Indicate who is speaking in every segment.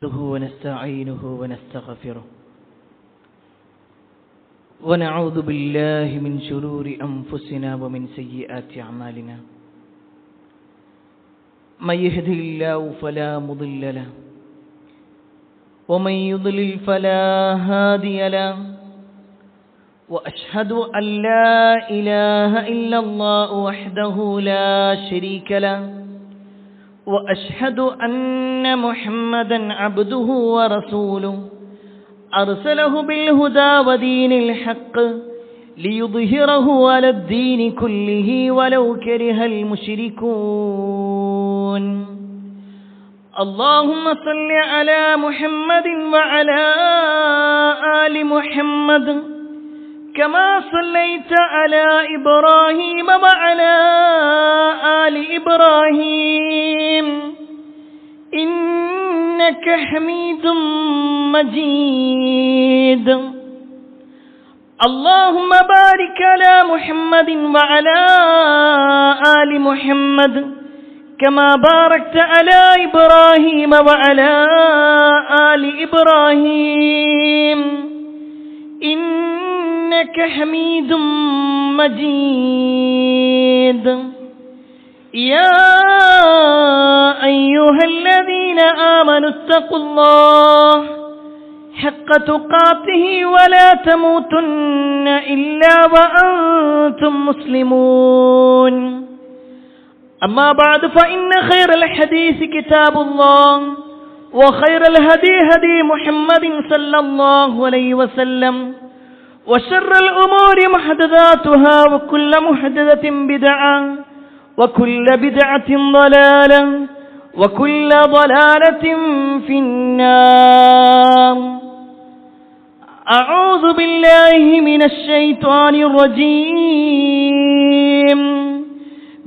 Speaker 1: ونستعينه ونستغفره ونعوذ بالله من شرور أنفسنا ومن سيئات أعمالنا من يهده الله فلا مضل له ومن يضلل فلا هادي له وأشهد أن لا إله إلا الله وحده لا شريك له وأشهد أن محمدًا عبده ورسوله أرسله بالهدى ودين الحق ليظهره على الدين كله ولو كره المشركون اللهم صل على محمد وعلى آل محمد كما صليت على إبراهيم وعلى آل إبراهيم إنك حميد مجيد اللهم بارك على محمد وعلى آل محمد كما باركت على إبراهيم وعلى آل إبراهيم إنك حميد مجيد يا أيها الذين آمنوا اتقوا الله حق تقاته ولا تموتن إلا وأنتم مسلمون أما بعد فإن خير الحديث كتاب الله وخير الهدي هدي محمد صلى الله عليه وسلم وشر الأمور محدثاتها وكل محدثة بدعة وكل بدعة ضلالة وكل ضلالة في النار أعوذ بالله من الشيطان الرجيم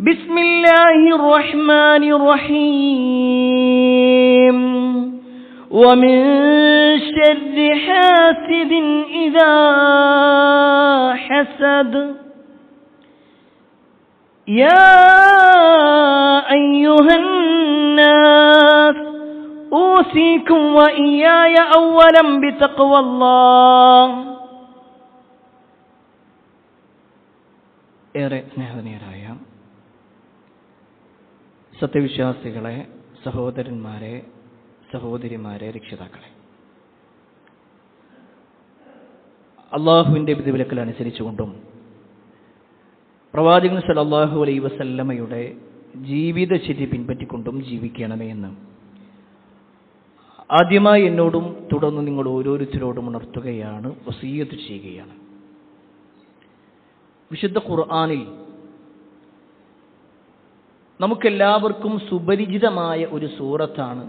Speaker 1: بسم الله الرحمن الرحيم ومن شر حاسد إذا حسد يا أيها الناس أوصيكم وإياي أولا بتقوى الله ഏറെ സ്നേഹനീയരായ സത്യവിശ്വാസികളെ, സഹോദരന്മാരെ, സഹോദരിമാരെ, രക്ഷിതാക്കളെ, അള്ളാഹുവിൻ്റെ വിധിവിലക്കൽ അനുസരിച്ചുകൊണ്ടും പ്രവാചകൻ സല്ലല്ലാഹു അലൈഹി വസല്ലമയുടെ ജീവിതചര്യ പിൻപറ്റിക്കൊണ്ടും ജീവിക്കണമേ എന്ന് ആദ്യമായി എന്നോടും തുടർന്ന് നിങ്ങൾ ഓരോരുത്തരോടും ഉണർത്തുകയാണ്, വസിയ്യത്ത് ചെയ്യുകയാണ്. വിശുദ്ധ ഖുർആനിൽ നമുക്കെല്ലാവർക്കും സുപരിചിതമായ ഒരു സൂറത്താണ്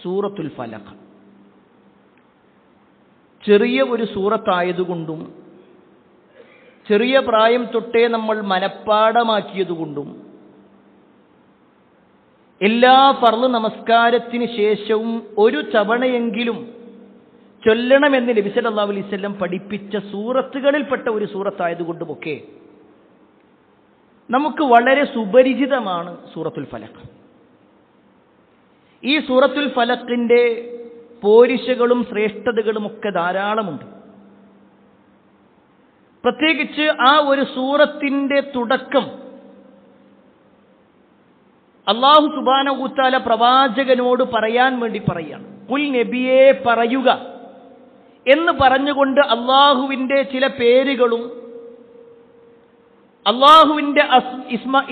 Speaker 1: സൂറത്തുൽ ഫലഖ്. ചെറിയ ഒരു സൂറത്തായതുകൊണ്ടും ചെറിയ പ്രായം തൊട്ടേ നമ്മൾ മനഃപ്പാഠമാക്കിയതുകൊണ്ടും എല്ലാ ഫർള് നമസ്കാരത്തിന് ശേഷവും ഒരു തവണയെങ്കിലും ചൊല്ലണമെന്ന് നബി സല്ലല്ലാഹു അലൈഹി വസല്ലം പഠിപ്പിച്ച സൂറത്തുകളിൽപ്പെട്ട ഒരു സൂറത്തായതുകൊണ്ടുമൊക്കെ നമുക്ക് വളരെ സുപരിചിതമാണ് സൂറത്തുൽ ഫലഖ്. ഈ സൂറത്തുൽ ഫലഖിന്റെ പോരിശകളും ശ്രേഷ്ഠതകളും ഒക്കെ ധാരാളമുണ്ട്. പ്രത്യേകിച്ച് ആ ഒരു സൂറത്തിന്റെ തുടക്കം അല്ലാഹു സുബ്ഹാനഹു വ തആല പ്രവാചകനോട് പറയാൻ വേണ്ടി പറയാണ്, ഖുൽ നബിയെ പറയുക എന്ന് പറഞ്ഞുകൊണ്ട് അള്ളാഹുവിൻ്റെ ചില പേരുകളും അള്ളാഹുവിൻ്റെ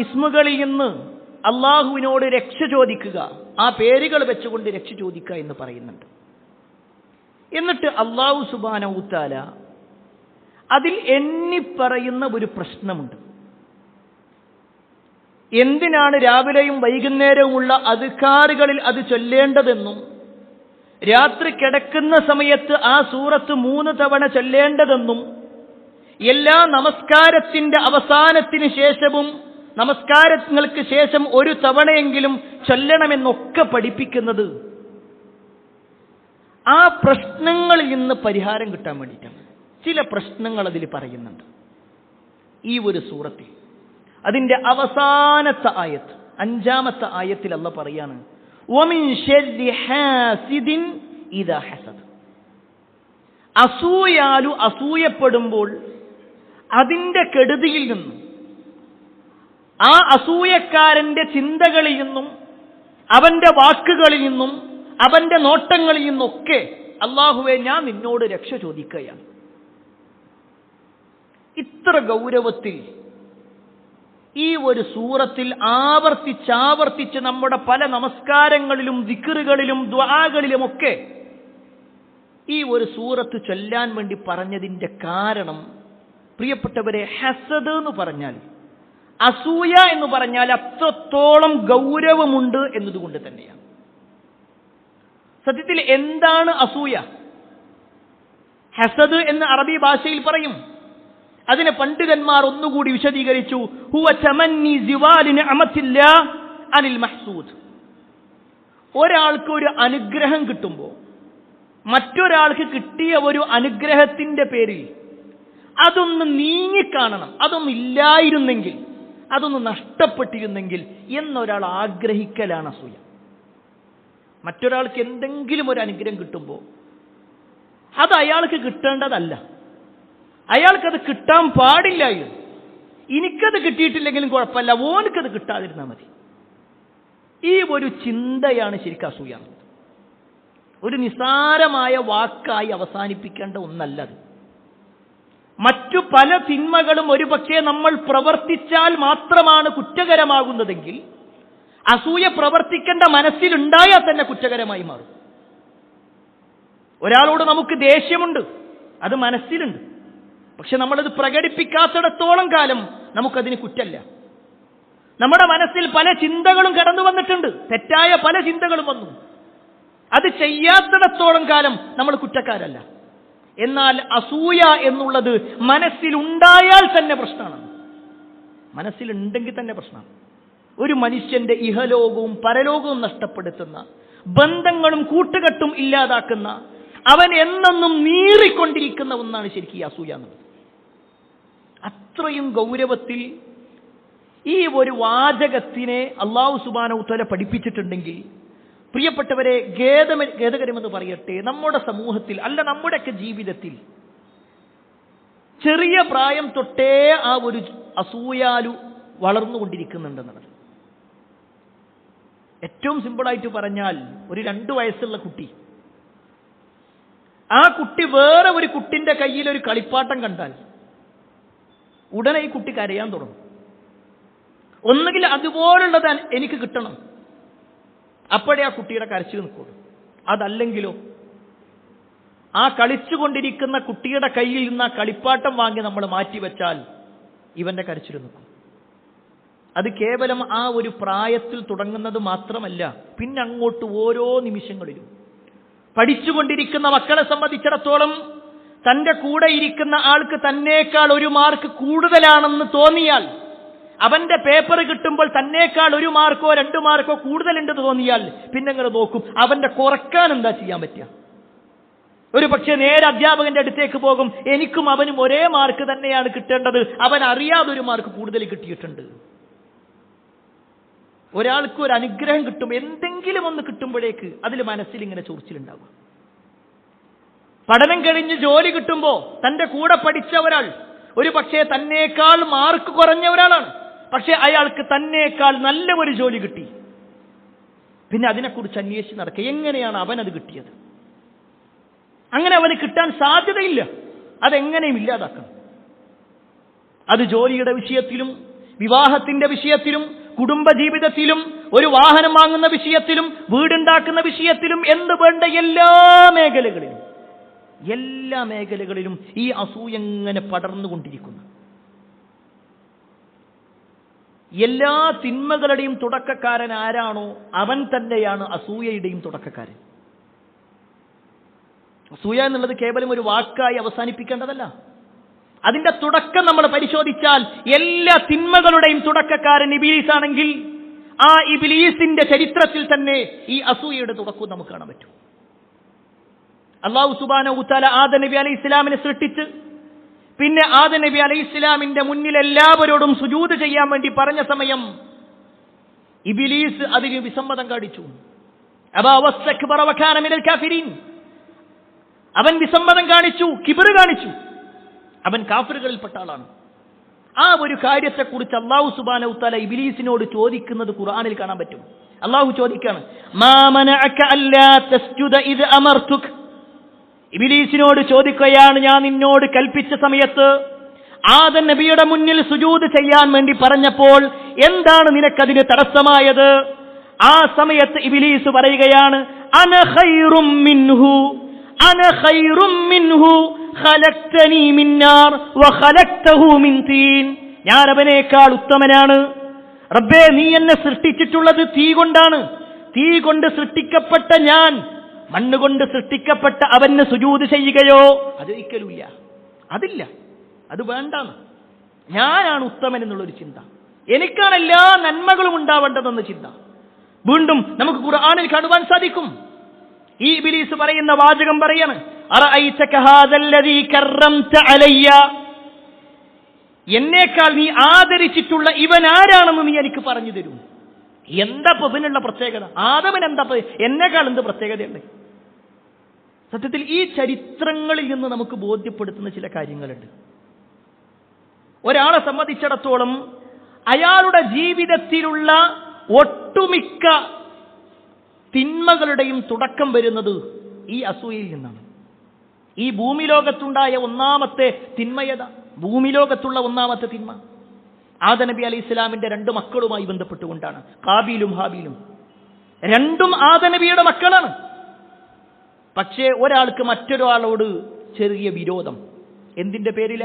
Speaker 1: ഇസ്മുകളിൽ നിന്ന് അള്ളാഹുവിനോട് രക്ഷ ചോദിക്കുക, ആ പേരുകൾ വെച്ചുകൊണ്ട് രക്ഷ ചോദിക്കുക എന്ന് പറയുന്നുണ്ട്. എന്നിട്ട് അല്ലാഹു സുബ്ഹാനഹു വ തആല അതിൽ എണ്ണിപ്പറയുന്ന ഒരു പ്രശ്നമുണ്ട്. എന്തിനാണ് രാവിലെയും വൈകുന്നേരവുമുള്ള അദ്കാറുകളിൽ അത് ചൊല്ലേണ്ടതെന്നും രാത്രി കിടക്കുന്ന സമയത്ത് ആ സൂറത്ത് 3 തവണ ചൊല്ലേണ്ടതെന്നും എല്ലാ നമസ്കാരത്തിന്റെ അവസാനത്തിന് ശേഷവും നമസ്കാരങ്ങൾക്ക് ശേഷം ഒരു തവണയെങ്കിലും ചൊല്ലണമെന്നൊക്കെ പഠിപ്പിക്കുന്നത് ആ പ്രശ്നങ്ങളിൽ നിന്ന് പരിഹാരം കിട്ടാൻ വേണ്ടിയിട്ടാണ്. ചില പ്രശ്നങ്ങൾ അതിൽ പറയുന്നുണ്ട് ഈ ഒരു സൂറത്തിൽ. അതിന്റെ അവസാനത്തെ ആയത്ത്, 5-ാമത്തെ ആയത്തിൽ അല്ലാഹ് പറയാണ്, വമിൻ ശർരി ഹാസിദിൻ ഇദാ ഹസദ്. അസൂയാലു അസൂയപ്പെടുമ്പോൾ അതിന്റെ കെടുതിയിൽ നിന്നും ആ അസൂയക്കാരന്റെ ചിന്തകളിൽ നിന്നും അവന്റെ വാക്കുകളിൽ നിന്നും അവന്റെ നോട്ടങ്ങളിൽ നിന്നൊക്കെ അല്ലാഹുവേ ഞാൻ നിന്നോട് രക്ഷ ചോദിക്കുകയാണ്. ഇത്ര ഗൗരവത്തിൽ ഈ ഒരു സൂറത്തിൽ ആവർത്തിച്ചാവർത്തിച്ച് നമ്മുടെ പല നമസ്കാരങ്ങളിലും ദിക്റുകളിലും ദുആകളിലുമൊക്കെ ഈ ഒരു സൂറത്ത് ചൊല്ലാൻ വേണ്ടി പറഞ്ഞതിന്റെ കാരണം, പ്രിയപ്പെട്ടവരെ, ഹസദ് എന്ന് പറഞ്ഞാൽ, അസൂയ എന്ന് പറഞ്ഞാൽ അത്രത്തോളം ഗൗരവമുണ്ട് എന്നതുകൊണ്ട് തന്നെയാണ്. സത്യത്തിൽ എന്താണ് അസൂയ? ഹസദ് എന്ന് അറബി ഭാഷയിൽ പറയും. അതിനെ പണ്ഡിതന്മാർ ഒന്നുകൂടി വിശദീകരിച്ചു. ഹുവ തമന്നി സിവാലി നിഅമത്തില്ലാഹ് അനിൽ മഹ്സൂദ്. ഒരാൾക്ക് ഒരു അനുഗ്രഹം കിട്ടുമ്പോൾ മറ്റൊരാൾക്ക് കിട്ടിയ ഒരു അനുഗ്രഹത്തിന്റെ പേരിൽ അതൊന്ന് നീങ്ങിക്കാണണം, അതൊന്നും ഇല്ലായിരുന്നെങ്കിൽ, അതൊന്ന് നഷ്ടപ്പെട്ടിരുന്നെങ്കിൽ എന്നൊരാൾ ആഗ്രഹിക്കലാണ് അസൂയ. മറ്റൊരാൾക്ക് എന്തെങ്കിലും ഒരു അനുഗ്രഹം കിട്ടുമ്പോൾ അത് അയാൾക്ക് കിട്ടേണ്ടതല്ല, അയാൾക്കത് കിട്ടാൻ പാടില്ലായിരുന്നു. എനിക്കത് കിട്ടിയിട്ടില്ലെങ്കിലും കുഴപ്പമില്ല, ഓനക്കത് കിട്ടാതിരുന്നാൽ മതി. ഈ ഒരു ചിന്തയാണ് ശരിക്കും അസൂയ. ഒരു നിസ്സാരമായ വാക്കായി അവസാനിപ്പിക്കേണ്ട ഒന്നല്ലത്. മറ്റു പല തിന്മകളും ഒരുപക്ഷെ നമ്മൾ പ്രവർത്തിച്ചാൽ മാത്രമാണ് കുറ്റകരമാകുന്നതെങ്കിൽ അസൂയ പ്രവർത്തിക്കേണ്ട മനസ്സിലുണ്ടായാൽ തന്നെ കുറ്റകരമായി മാറും. ഒരാളോട് നമുക്ക് ദേഷ്യമുണ്ട്, അത് മനസ്സിലുണ്ട്, പക്ഷെ നമ്മളത് പ്രകടിപ്പിക്കാത്തിടത്തോളം കാലം നമുക്കതിന് കുറ്റമല്ല. നമ്മുടെ മനസ്സിൽ പല ചിന്തകളും കടന്നു വന്നിട്ടുണ്ട്, തെറ്റായ പല ചിന്തകളും വന്നു, അത് ചെയ്യാത്തിടത്തോളം കാലം നമ്മൾ കുറ്റക്കാരല്ല. എന്നാൽ അസൂയ എന്നുള്ളത് മനസ്സിലുണ്ടായാൽ തന്നെ പ്രശ്നമാണ്. മനസ്സിലുണ്ടെങ്കിൽ തന്നെ പ്രശ്നമാണ്. ഒരു മനുഷ്യന്റെ ഇഹലോകവും പരലോകവും നഷ്ടപ്പെടുത്തുന്ന, ബന്ധങ്ങളും കൂട്ടുകെട്ടും ഇല്ലാതാക്കുന്ന, അവൻ എന്നെന്നും നീറിക്കൊണ്ടിരിക്കുന്ന ഒന്നാണ് ശരിക്കും ഈ അസൂയ എന്നുള്ളത്. അത്രയും ഗൗരവത്തിൽ ഈ ഒരു വാചകത്തിനെ അല്ലാഹു സുബ്ഹാനഹു വ തആല പഠിപ്പിച്ചിട്ടുണ്ടെങ്കിൽ, പ്രിയപ്പെട്ടവരെ, ഖേദകരമെന്ന് പറയട്ടെ, നമ്മുടെ സമൂഹത്തിൽ, അല്ല നമ്മുടെയൊക്കെ ജീവിതത്തിൽ ചെറിയ പ്രായം തൊട്ടേ ആ ഒരു അസൂയാലു വളർന്നുകൊണ്ടിരിക്കുന്നുണ്ടെന്നുള്ളത്. ഏറ്റവും സിമ്പിളായിട്ട് പറഞ്ഞാൽ, ഒരു 2 വയസ്സുള്ള കുട്ടി, ആ കുട്ടി വേറെ ഒരു കുട്ടിന്റെ കയ്യിൽ ഒരു കളിപ്പാട്ടം കണ്ടാൽ ഉടനെ ഈ കുട്ടി കരയാൻ തുടങ്ങും. ഒന്നുകിൽ അതുപോലുള്ളത് എനിക്ക് കിട്ടണം, അപ്പോഴേ ആ കുട്ടിയുടെ കരച്ചിൽ നിൽക്കുള്ളൂ. അതല്ലെങ്കിലോ ആ കളിച്ചുകൊണ്ടിരിക്കുന്ന കുട്ടിയുടെ കയ്യിൽ നിന്ന് ആ കളിപ്പാട്ടം വാങ്ങി നമ്മൾ മാറ്റിവെച്ചാൽ ഇവന്റെ കരച്ചിൽ നിൽക്കും. അത് കേവലം ആ ഒരു പ്രായത്തിൽ തുടങ്ങുന്നത് മാത്രമല്ല, പിന്നെ അങ്ങോട്ട് ഓരോ നിമിഷങ്ങളിലും. പഠിച്ചുകൊണ്ടിരിക്കുന്ന മക്കളെ സംബന്ധിച്ചിടത്തോളം തന്റെ കൂടെ ഇരിക്കുന്ന ആൾക്ക് തന്നേക്കാൾ 1 മാർക്ക് കൂടുതലാണെന്ന് തോന്നിയാൽ, അവന്റെ പേപ്പർ കിട്ടുമ്പോൾ തന്നേക്കാൾ 1 മാർക്കോ 2 മാർക്കോ കൂടുതലുണ്ടെന്ന് തോന്നിയാൽ പിന്നെ നിങ്ങൾ നോക്കും അവന്റെ കുറക്കാൻ എന്താ ചെയ്യാൻ പറ്റുക. ഒരു പക്ഷേ നേരെ അധ്യാപകന്റെ അടുത്തേക്ക് പോകും, എനിക്കും അവനും ഒരേ മാർക്ക് തന്നെയാണ് കിട്ടേണ്ടത്, അവൻ അറിയാതെ 1 മാർക്ക് കൂടുതൽ കിട്ടിയിട്ടുണ്ട്. ഒരാൾക്ക് ഒരു അനുഗ്രഹം കിട്ടും, എന്തെങ്കിലും ഒന്ന് കിട്ടുമ്പോഴേക്ക് അതിൽ മനസ്സിൽ ഇങ്ങനെ ചൊറിച്ചിലുണ്ടാകും. പഠനം കഴിഞ്ഞ് ജോലി കിട്ടുമ്പോൾ തന്റെ കൂടെ പഠിച്ച ഒരാൾ ഒരു പക്ഷേ തന്നേക്കാൾ മാർക്ക് കുറഞ്ഞ ഒരാളാണ്, പക്ഷെ അയാൾക്ക് തന്നേക്കാൾ നല്ല ഒരു ജോലി കിട്ടി. പിന്നെ അതിനെക്കുറിച്ച് അന്വേഷിച്ച് നടക്കുക, എങ്ങനെയാണ് അവനത് കിട്ടിയത്? അങ്ങനെ അവന് കിട്ടാൻ സാധ്യതയില്ല, അതെങ്ങനെയും ഇല്ലാതാക്കണം. അത് ജോലിയുടെ വിഷയത്തിലും, വിവാഹത്തിന്റെ വിഷയത്തിലും, കുടുംബജീവിതത്തിലും, ഒരു വാഹനം വാങ്ങുന്ന വിഷയത്തിലും, വീടുണ്ടാക്കുന്ന വിഷയത്തിലും, എന്ത് വേണ്ട എല്ലാ മേഖലകളിലും ഈ അസൂയ എങ്ങനെ പടർന്നുകൊണ്ടിരിക്കുന്നു. എല്ലാ തിന്മകളുടെയും തുടക്കക്കാരൻ ആരാണോ അവൻ തന്നെയാണ് അസൂയയുടെയും തുടക്കക്കാരൻ. അസൂയ എന്നുള്ളത് കേവലം ഒരു വാക്കായി അവസാനിപ്പിക്കേണ്ടതല്ല. അതിന്റെ തുടക്കം നമ്മൾ പരിശോധിച്ചാൽ എല്ലാ തിന്മകളുടെയും തുടക്കക്കാരൻ ഇബ്ലീസ് ആണെങ്കിൽ, ആ ഇബ്ലീസിന്റെ ചരിത്രത്തിൽ തന്നെ ഈ അസൂയയുടെ തുടക്കം നമുക്ക് കാണാൻ പറ്റും. അല്ലാഹു സുബ്ഹാനഹു വ തആല ആദം നബി അലൈഹി ഇസ്ലാമിനെ സൃഷ്ടിച്ച് പിന്നെ ആദം നബി അലൈഹി ഇസ്ലാമിന്റെ മുന്നിൽ എല്ലാവരോടും സുജൂദ് ചെയ്യാൻ വേണ്ടി പറഞ്ഞ സമയം ഇബ്ലീസ് അതിന് വിസമ്മതം കാണിച്ചു. അബാ വസ്തക്ബറ വകാന മിനൽ കാഫിരീൻ. അവൻ വിസമ്മതം കാണിച്ചു, കിബിർ കാണിച്ചു, അവൻ കാഫിറുകളിൽപ്പെട്ട ആളാണ്. ആ ഒരു കാര്യത്തെക്കുറിച്ച് അല്ലാഹു സുബ്ഹാനഹു വ തആല ഇബ്ലീസിനോട് ചോദിക്കുന്നത് ഖുർആനിൽ കാണാൻ പറ്റും. അല്ലാഹു ചോദിക്കാണ്, മാ മനഅക അല്ലാ തസ്ജുദ ഇദ് അമർതുക. ഇബ്ലീസിനോട് ചോദിക്കുകയാണ്, ഞാൻ നിന്നോട് കൽപ്പിച്ച സമയത്ത് ആദം നബിയുടെ മുന്നിൽ സുജൂദ് ചെയ്യാൻ വേണ്ടി പറഞ്ഞപ്പോൾ എന്താണ് നിനക്കതിന് തടസ്സമായത്? ആ സമയത്ത് ഇബ്ലീസ് പറയുകയാണ്, അന ഖൈറും മിൻഹു, അന ഖൈറും മിൻഹു ഖലഖ്തനി മിൻ നാർ വഖലഖ്തഹു മിൻ തീൻ. ഞാൻ അവനേക്കാൾ ഉത്തമനാണ്. റബ്ബേ, നീ എന്നെ സൃഷ്ടിച്ചിട്ടുള്ളത് തീ കൊണ്ടാണ്. തീ കൊണ്ട് സൃഷ്ടിക്കപ്പെട്ട ഞാൻ മണ്ണുകൊണ്ട് സൃഷ്ടിക്കപ്പെട്ട അവന് സുജൂദ് ചെയ്യുകയോ? അതൊരിക്കലുമില്ല, അതില്ല, അത് വേണ്ടാണ്. ഞാനാണ് ഉത്തമൻ എന്നുള്ളൊരു ചിന്ത, എനിക്കാണ് എല്ലാ നന്മകളും ഉണ്ടാവേണ്ടതെന്ന ചിന്ത വീണ്ടും നമുക്ക് ഖുർആനിൽ കാണുവാൻ സാധിക്കും. ഈ ഇബ്ലീസ് പറയുന്ന വാചകം പറയാണ്, അറഅയ്തക ഹാദല്ലദീ കറംത അലയ്യ. എന്നേക്കാൾ നീ ആദരിച്ചിട്ടുള്ള ഇവൻ ആരാണെന്ന് നീ എനിക്ക് പറഞ്ഞു തരൂ. എന്താ ഇതിനുള്ള പ്രത്യേകത? ആദമിന് എന്താ, എന്നേക്കാൾ എന്ത് പ്രത്യേകതയുണ്ട്? സത്യത്തിൽ ഈ ചരിത്രങ്ങളിൽ നിന്ന് നമുക്ക് ബോധ്യപ്പെടുത്തുന്ന ചില കാര്യങ്ങളുണ്ട്. ഒരാളെ സംബന്ധിച്ചിടത്തോളം അയാളുടെ ജീവിതത്തിലുള്ള ഒട്ടുമിക്ക തിന്മകളുടെയും തുടക്കം വരുന്നത് ഈ അസൂയയിൽ നിന്നാണ്. ഈ ഭൂമി ലോകത്തുണ്ടായ ഒന്നാമത്തെ തിന്മയത, ഭൂമി ലോകത്തുള്ള ഒന്നാമത്തെ തിന്മ ആദം നബി അലൈഹി ഇസ്ലാമിന്റെ 2 മക്കളുമായി ബന്ധപ്പെട്ടുകൊണ്ടാണ്. കാബീലും ഹാബീലും രണ്ടും ആദം നബിയുടെ മക്കളാണ്. പക്ഷേ ഒരാൾക്ക് മറ്റൊരാളോട് ചെറിയ വിരോധം. എന്തിന്റെ പേരില?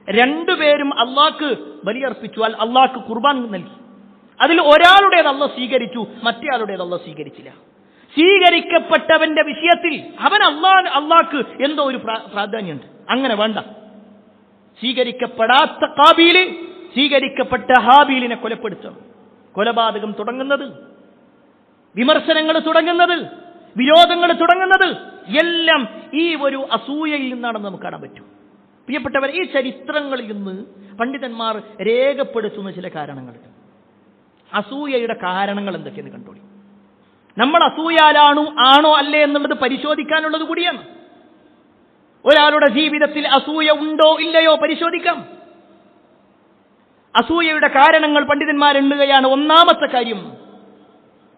Speaker 1: രണ്ടുപേരും അള്ളാഹ്ക്ക് ബലിയർപ്പിച്ചു, അള്ളാഹ്ക്ക് ഖുർബാൻ നൽകി. അതിൽ ഒരാളുടേത് അള്ളാഹ് സ്വീകരിച്ചു, മറ്റേയാളുടേത് അള്ളാഹ് സ്വീകരിച്ചില്ല. സ്വീകരിക്കപ്പെട്ടവന്റെ വിഷയത്തിൽ അവൻ അള്ളാഹ്ക്ക് എന്തോ ഒരു പ്രാധാന്യമുണ്ട്. അങ്ങനെ വേണ്ട. സ്വീകരിക്കപ്പെടാത്ത കാബീല് സ്വീകരിക്കപ്പെട്ട ഹാബീലിനെ കൊലപ്പെടുത്തണം. കൊലപാതകം തുടങ്ങുന്നത്, വിമർശനങ്ങൾ തുടങ്ങുന്നത്, വിരോധങ്ങൾ തുടങ്ങുന്നത് എല്ലാം ഈ ഒരു അസൂയയിൽ നിന്നാണെന്ന് നമുക്ക് കാണാൻ പറ്റും. പ്രിയപ്പെട്ടവർ, ഈ ചരിത്രങ്ങളിൽ നിന്ന് പണ്ഡിതന്മാർ രേഖപ്പെടുത്തുന്ന ചില കാരണങ്ങളുണ്ട്. അസൂയയുടെ കാരണങ്ങൾ എന്തൊക്കെയെന്ന് കണ്ടോളി. നമ്മൾ ആണോ അല്ലേ എന്നുള്ളത് പരിശോധിക്കാനുള്ളത് കൂടിയാണ്. ഒരാളുടെ ജീവിതത്തിൽ അസൂയ ഉണ്ടോ ഇല്ലയോ പരിശോധിക്കാം. അസൂയയുടെ കാരണങ്ങൾ പണ്ഡിതന്മാർ എണ്ണുകയാണ്. ഒന്നാമത്തെ കാര്യം,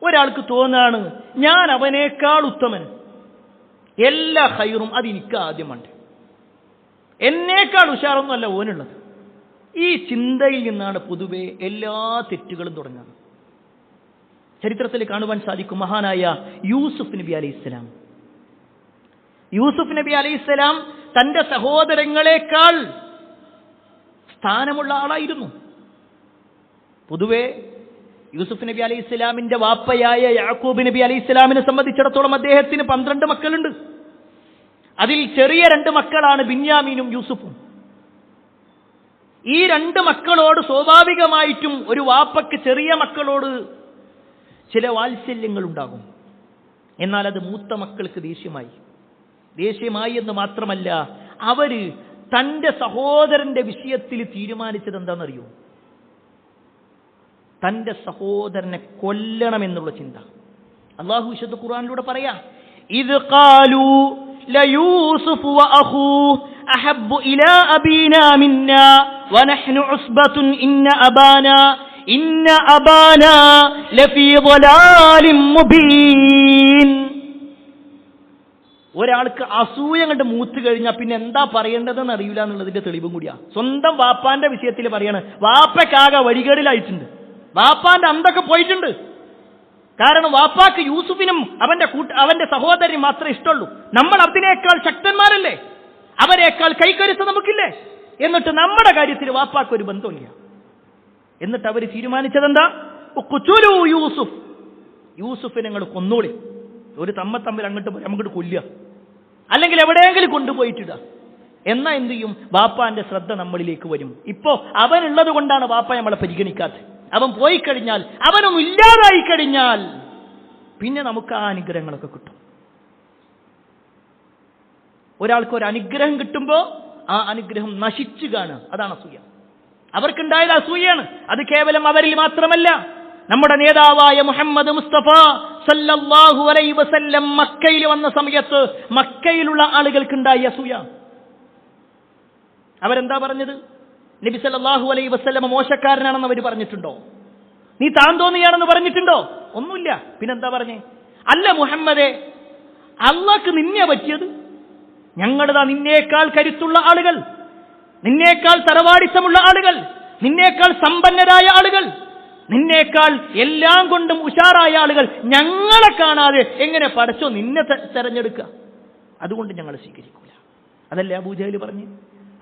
Speaker 1: ഒരാൾക്ക് തോന്നാണ് ഞാൻ അവനേക്കാൾ ഉത്തമൻ, എല്ലാ ഖൈറും അതെനിക്ക് ആദ്യമുണ്ട്, എന്നേക്കാൾ ഉഷാറൊന്നുമല്ല ഓനുള്ളത്. ഈ ചിന്തയിൽ നിന്നാണ് പൊതുവെ എല്ലാ തെറ്റുകളും തുടങ്ങുന്നത്. ചരിത്രത്തിൽ കാണുവാൻ സാധിക്കും, മഹാനായ യൂസുഫ് നബി അലൈഹിസ്സലാം. യൂസുഫ് നബി അലൈഹിസ്സലാം തന്റെ സഹോദരങ്ങളെക്കാൾ സ്ഥാനമുള്ള ആളായിരുന്നു. പൊതുവെ യൂസുഫ് നബി അലൈഹി ഇസ്ലാമിന്റെ വാപ്പയായ യാക്കൂബ് നബി അലൈഹി ഇസ്ലാമിനെ സംബന്ധിച്ചിടത്തോളം അദ്ദേഹത്തിന് 12 മക്കളുണ്ട്. അതിൽ ചെറിയ 2 മക്കളാണ് ബിന്യാമീനും യൂസുഫും. ഈ 2 മക്കളോട് സ്വാഭാവികമായിട്ടും ഒരു വാപ്പയ്ക്ക് ചെറിയ മക്കളോട് ചില വാത്സല്യങ്ങൾ ഉണ്ടാകും. എന്നാൽ അത് മൂത്ത മക്കൾക്ക് ദേഷ്യമായി എന്ന് മാത്രമല്ല, അവര് തന്റെ സഹോദരന്റെ വിഷയത്തിൽ തീരുമാനിച്ചത് എന്താണെന്നറിയോ? തന്റെ സഹോദരനെ കൊല്ലണമെന്നുള്ള ചിന്ത. അല്ലാഹു വിശുദ്ധ ഖുർആനിലൂടെ പറയാ, ഇദ് ഖാലൂ ലയൂസുഫു വഅഖൂഹു അഹബ്ബു ഇലാ അബീനാ മിന്നാ വനഹ്നു ഉസ്ബത്തുൻ ഇന്ന അബാനാ ലഫീ ളലാലിൻ മുബീൻ. ഒരാൾക്ക് അസൂയ കണ്ട് മൂത്ത് കഴിഞ്ഞാൽ പിന്നെ എന്താ പറയേണ്ടതെന്ന് അറിയില്ല എന്നുള്ളതിന്റെ തെളിവും കൂടിയാ. സ്വന്തം വാപ്പാന്റെ വിഷയത്തിൽ പറയാണ്, വാപ്പക്കാകെ വഴികേടിലായിട്ടുണ്ട്, വാപ്പാന്റെ അന്തൊക്കെ പോയിട്ടുണ്ട്. കാരണം വാപ്പാക്ക് യൂസുഫിനും അവന്റെ സഹോദരനും മാത്രമേ ഇഷ്ടമുള്ളൂ. നമ്മൾ അതിനേക്കാൾ ശക്തന്മാരല്ലേ, അവരെക്കാൾ കൈക്കരുത്ത് നമുക്കില്ലേ? എന്നിട്ട് നമ്മുടെ കാര്യത്തിൽ വാപ്പാക്ക് ഒരു ബന്ധമില്ല. എന്നിട്ട് അവർ തീരുമാനിച്ചതെന്താ? യൂസുഫിനെ ഞങ്ങൾ കൊന്നോളി, ഒരു തമ്മിൽ അങ്ങോട്ട് കൊല്ലുക, അല്ലെങ്കിൽ എവിടെയെങ്കിലും കൊണ്ടുപോയിട്ടിടുക. എന്നാ എന്ത് ചെയ്യും? വാപ്പാന്റെ ശ്രദ്ധ നമ്മളിലേക്ക് വരും. ഇപ്പോ അവനുള്ളത് കൊണ്ടാണ് വാപ്പ നമ്മളെ പരിഗണിക്കാത്തത്. അവൻ പോയി കഴിഞ്ഞാൽ, അവനൊന്നും ഇല്ലാതായി കഴിഞ്ഞാൽ പിന്നെ നമുക്ക് ആ അനുഗ്രഹങ്ങളൊക്കെ കിട്ടും. ഒരാൾക്ക് ഒരു അനുഗ്രഹം കിട്ടുമ്പോ ആ അനുഗ്രഹം നശിച്ചു കാണുക, അതാണ് അസൂയ. അവർക്കുണ്ടായത് അസൂയാണ്. അത് കേവലം അവരിൽ മാത്രമല്ല, നമ്മുടെ നേതാവായ മുഹമ്മദ് മുസ്തഫ സല്ലല്ലാഹു അലൈഹി വസല്ലം മക്കയിൽ വന്ന സമയത്ത് മക്കയിലുള്ള ആളുകൾക്കുണ്ടായ അസൂയ. അവരെന്താ പറഞ്ഞത്? നബി സല്ലല്ലാഹു അലൈഹി വസല്ലം മോശക്കാരനാണെന്ന് അവർ പറഞ്ഞിട്ടുണ്ടോ? നീ താൻ തോന്നിയാണെന്ന് പറഞ്ഞിട്ടുണ്ടോ? ഒന്നുമില്ല. പിന്നെന്താ പറഞ്ഞേ? അല്ല മുഹമ്മദേ, അള്ളാഹ്ക്ക് നിന്നെ പറ്റിയത്. ഞങ്ങളിതാ നിന്നേക്കാൾ കരുത്തുള്ള ആളുകൾ, നിന്നേക്കാൾ തറവാടിത്തമുള്ള ആളുകൾ, നിന്നേക്കാൾ സമ്പന്നരായ ആളുകൾ, നിന്നേക്കാൾ എല്ലാം കൊണ്ടും ഉഷാറായ ആളുകൾ ഞങ്ങളെ കാണാതെ എങ്ങനെ പടച്ചോ നിന്നെ തെരഞ്ഞെടുക്കുക? അതുകൊണ്ട് ഞങ്ങൾ സ്വീകരിക്കൂല. അതല്ലേ അബൂജഹൽ പറഞ്ഞു?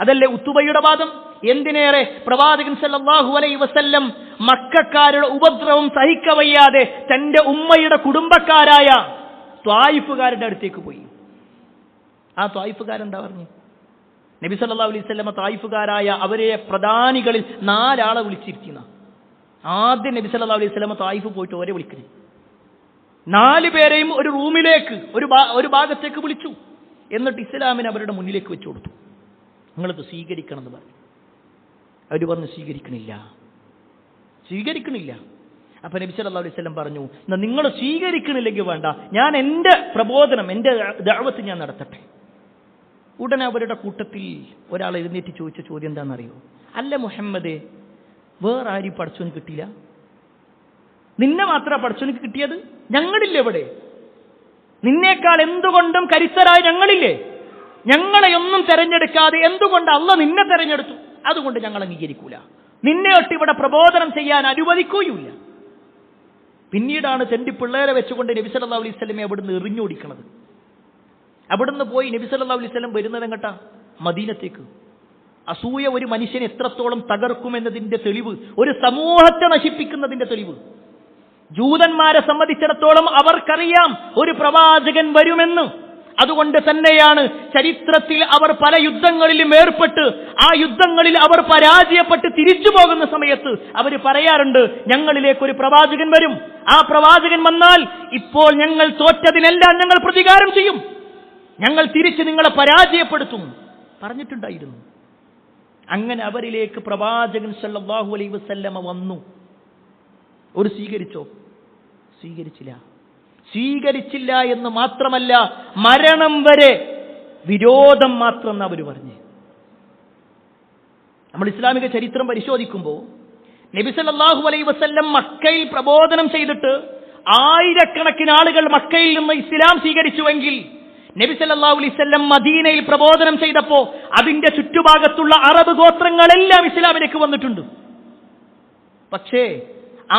Speaker 1: അതല്ലേ ഉത്തുബയുടെ വാദം? എന്തിനേറെ പ്രവാചകൻ സല്ലല്ലാഹു അലൈഹി വസല്ലം മക്കക്കാരുടെ ഉപദ്രവം സഹിക്കവയ്യാതെ തന്റെ ഉമ്മയുടെ കുടുംബക്കാരായ ത്വായിഫുകാരുടെ അടുത്തേക്ക് പോയി. ആ ത്വായിഫുകാരെന്താ പറഞ്ഞു? നബി സല്ലല്ലാഹു അലൈഹി വസല്ലം ത്വായിഫുകാരായ അവരെ പ്രധാനികളിൽ 4 ആളെ വിളിച്ചിരിക്കുന്ന. ആദ്യം നബി സല്ലല്ലാഹു അലൈഹി വസല്ലം ത്വായിഫ് പോയിട്ട് ഓരെ വിളിക്കരുത്. 4 പേരെയും ഒരു റൂമിലേക്ക് ഒരു ഭാഗത്തേക്ക് വിളിച്ചു. എന്നിട്ട് ഇസ്ലാമിനെ അവരുടെ മുന്നിലേക്ക് വെച്ചു കൊടുത്തു. നിങ്ങളത് സ്വീകരിക്കണം എന്ന് പറഞ്ഞു. അവർ പറഞ്ഞു സ്വീകരിക്കണില്ല. അപ്പൊ നബി സല്ലല്ലാഹു അലൈഹി വസല്ലം പറഞ്ഞു, നിങ്ങൾ സ്വീകരിക്കണില്ലെങ്കിൽ വേണ്ട, ഞാൻ എൻ്റെ പ്രബോധനം, എൻ്റെ ദഅവത്ത് ഞാൻ നടത്തട്ടെ. ഉടനെ അവരുടെ കൂട്ടത്തിൽ ഒരാൾ എഴുന്നേറ്റ് ചോദിച്ച ചോദ്യം എന്താണെന്നറിയോ? അല്ല മുഹമ്മദേ, വേറെ ആരും പടച്ചോന് കിട്ടിയില്ല? നിന്നെ മാത്രമാണ് പടച്ചോനിക്ക് കിട്ടിയത്? ഞങ്ങളില്ലേ ഇവിടെ? നിന്നേക്കാൾ എന്തുകൊണ്ടും കരുത്തരായ ഞങ്ങളില്ലേ? ഞങ്ങളെയൊന്നും തെരഞ്ഞെടുക്കാതെ എന്തുകൊണ്ട് അള്ളാഹ് നിന്നെ തെരഞ്ഞെടുത്തു? അതുകൊണ്ട് ഞങ്ങൾ അംഗീകരിക്കൂല. നിന്നെ ഒട്ട് ഇവിടെ പ്രബോധനം ചെയ്യാൻ അനുവദിക്കുകയില്ല. പിന്നീടാണ് തെണ്ടി പിള്ളേരെ വെച്ചുകൊണ്ട് നബി സല്ലല്ലാഹു അലൈഹി വസല്ലമയെ അവിടുന്ന് എറിഞ്ഞോടിക്കണത്. അവിടുന്ന് പോയി നബി സല്ലല്ലാഹു അലൈഹി വസല്ലം വരുന്നത് എങ്ങട്ടാ? മദീനത്തേക്ക്. അസൂയ ഒരു മനുഷ്യനെ എത്രത്തോളം തകർക്കുമെന്നതിന്റെ തെളിവ്, ഒരു സമൂഹത്തെ നശിപ്പിക്കുന്നതിന്റെ തെളിവ്. ജൂതന്മാരെ സംബന്ധിച്ചിടത്തോളം അവർക്കറിയാം ഒരു പ്രവാചകൻ വരുമെന്ന്. അതുകൊണ്ട് തന്നെയാണ് ചരിത്രത്തിൽ അവർ പല യുദ്ധങ്ങളിലും ഏർപ്പെട്ട് ആ യുദ്ധങ്ങളിൽ അവർ പരാജയപ്പെട്ട് തിരിച്ചു പോകുന്ന സമയത്ത് അവർ പറയാറുണ്ട്, ഞങ്ങളിലേക്ക് ഒരു പ്രവാചകൻ വരും, ആ പ്രവാചകൻ വന്നാൽ ഇപ്പോൾ ഞങ്ങൾ തോറ്റതിനെല്ലാം ഞങ്ങൾ പ്രതികാരം ചെയ്യും, ഞങ്ങൾ തിരിച്ച് നിങ്ങളെ പരാജയപ്പെടുത്തും പറഞ്ഞിട്ടുണ്ടായിരുന്നു. അങ്ങനെ അവരിലേക്ക് പ്രവാചകൻ സല്ലല്ലാഹു അലൈഹി വസല്ലമ വന്നു. ഒരു സ്വീകരിച്ചില്ല എന്ന് മാത്രമല്ല, മരണം വരെ വിരോധം മാത്രം എന്ന് അവർ പറഞ്ഞു. നമ്മൾ ഇസ്ലാമിക ചരിത്രം പരിശോധിക്കുമ്പോൾ നബി സല്ലല്ലാഹു അലൈഹി വസല്ലം മക്കയിൽ പ്രബോധനം ചെയ്തിട്ട് ആയിരക്കണക്കിന് ആളുകൾ മക്കയിൽ നിന്ന് ഇസ്ലാം സ്വീകരിച്ചുവെങ്കിൽ നബി സല്ലല്ലാഹു അലൈഹി വസല്ലം മദീനയിൽ പ്രബോധനം ചെയ്തപ്പോൾ അതിന്റെ ചുറ്റുഭാഗത്തുള്ള അറബ് ഗോത്രങ്ങളെല്ലാം ഇസ്ലാമിലേക്ക് വന്നിട്ടുണ്ട്. പക്ഷേ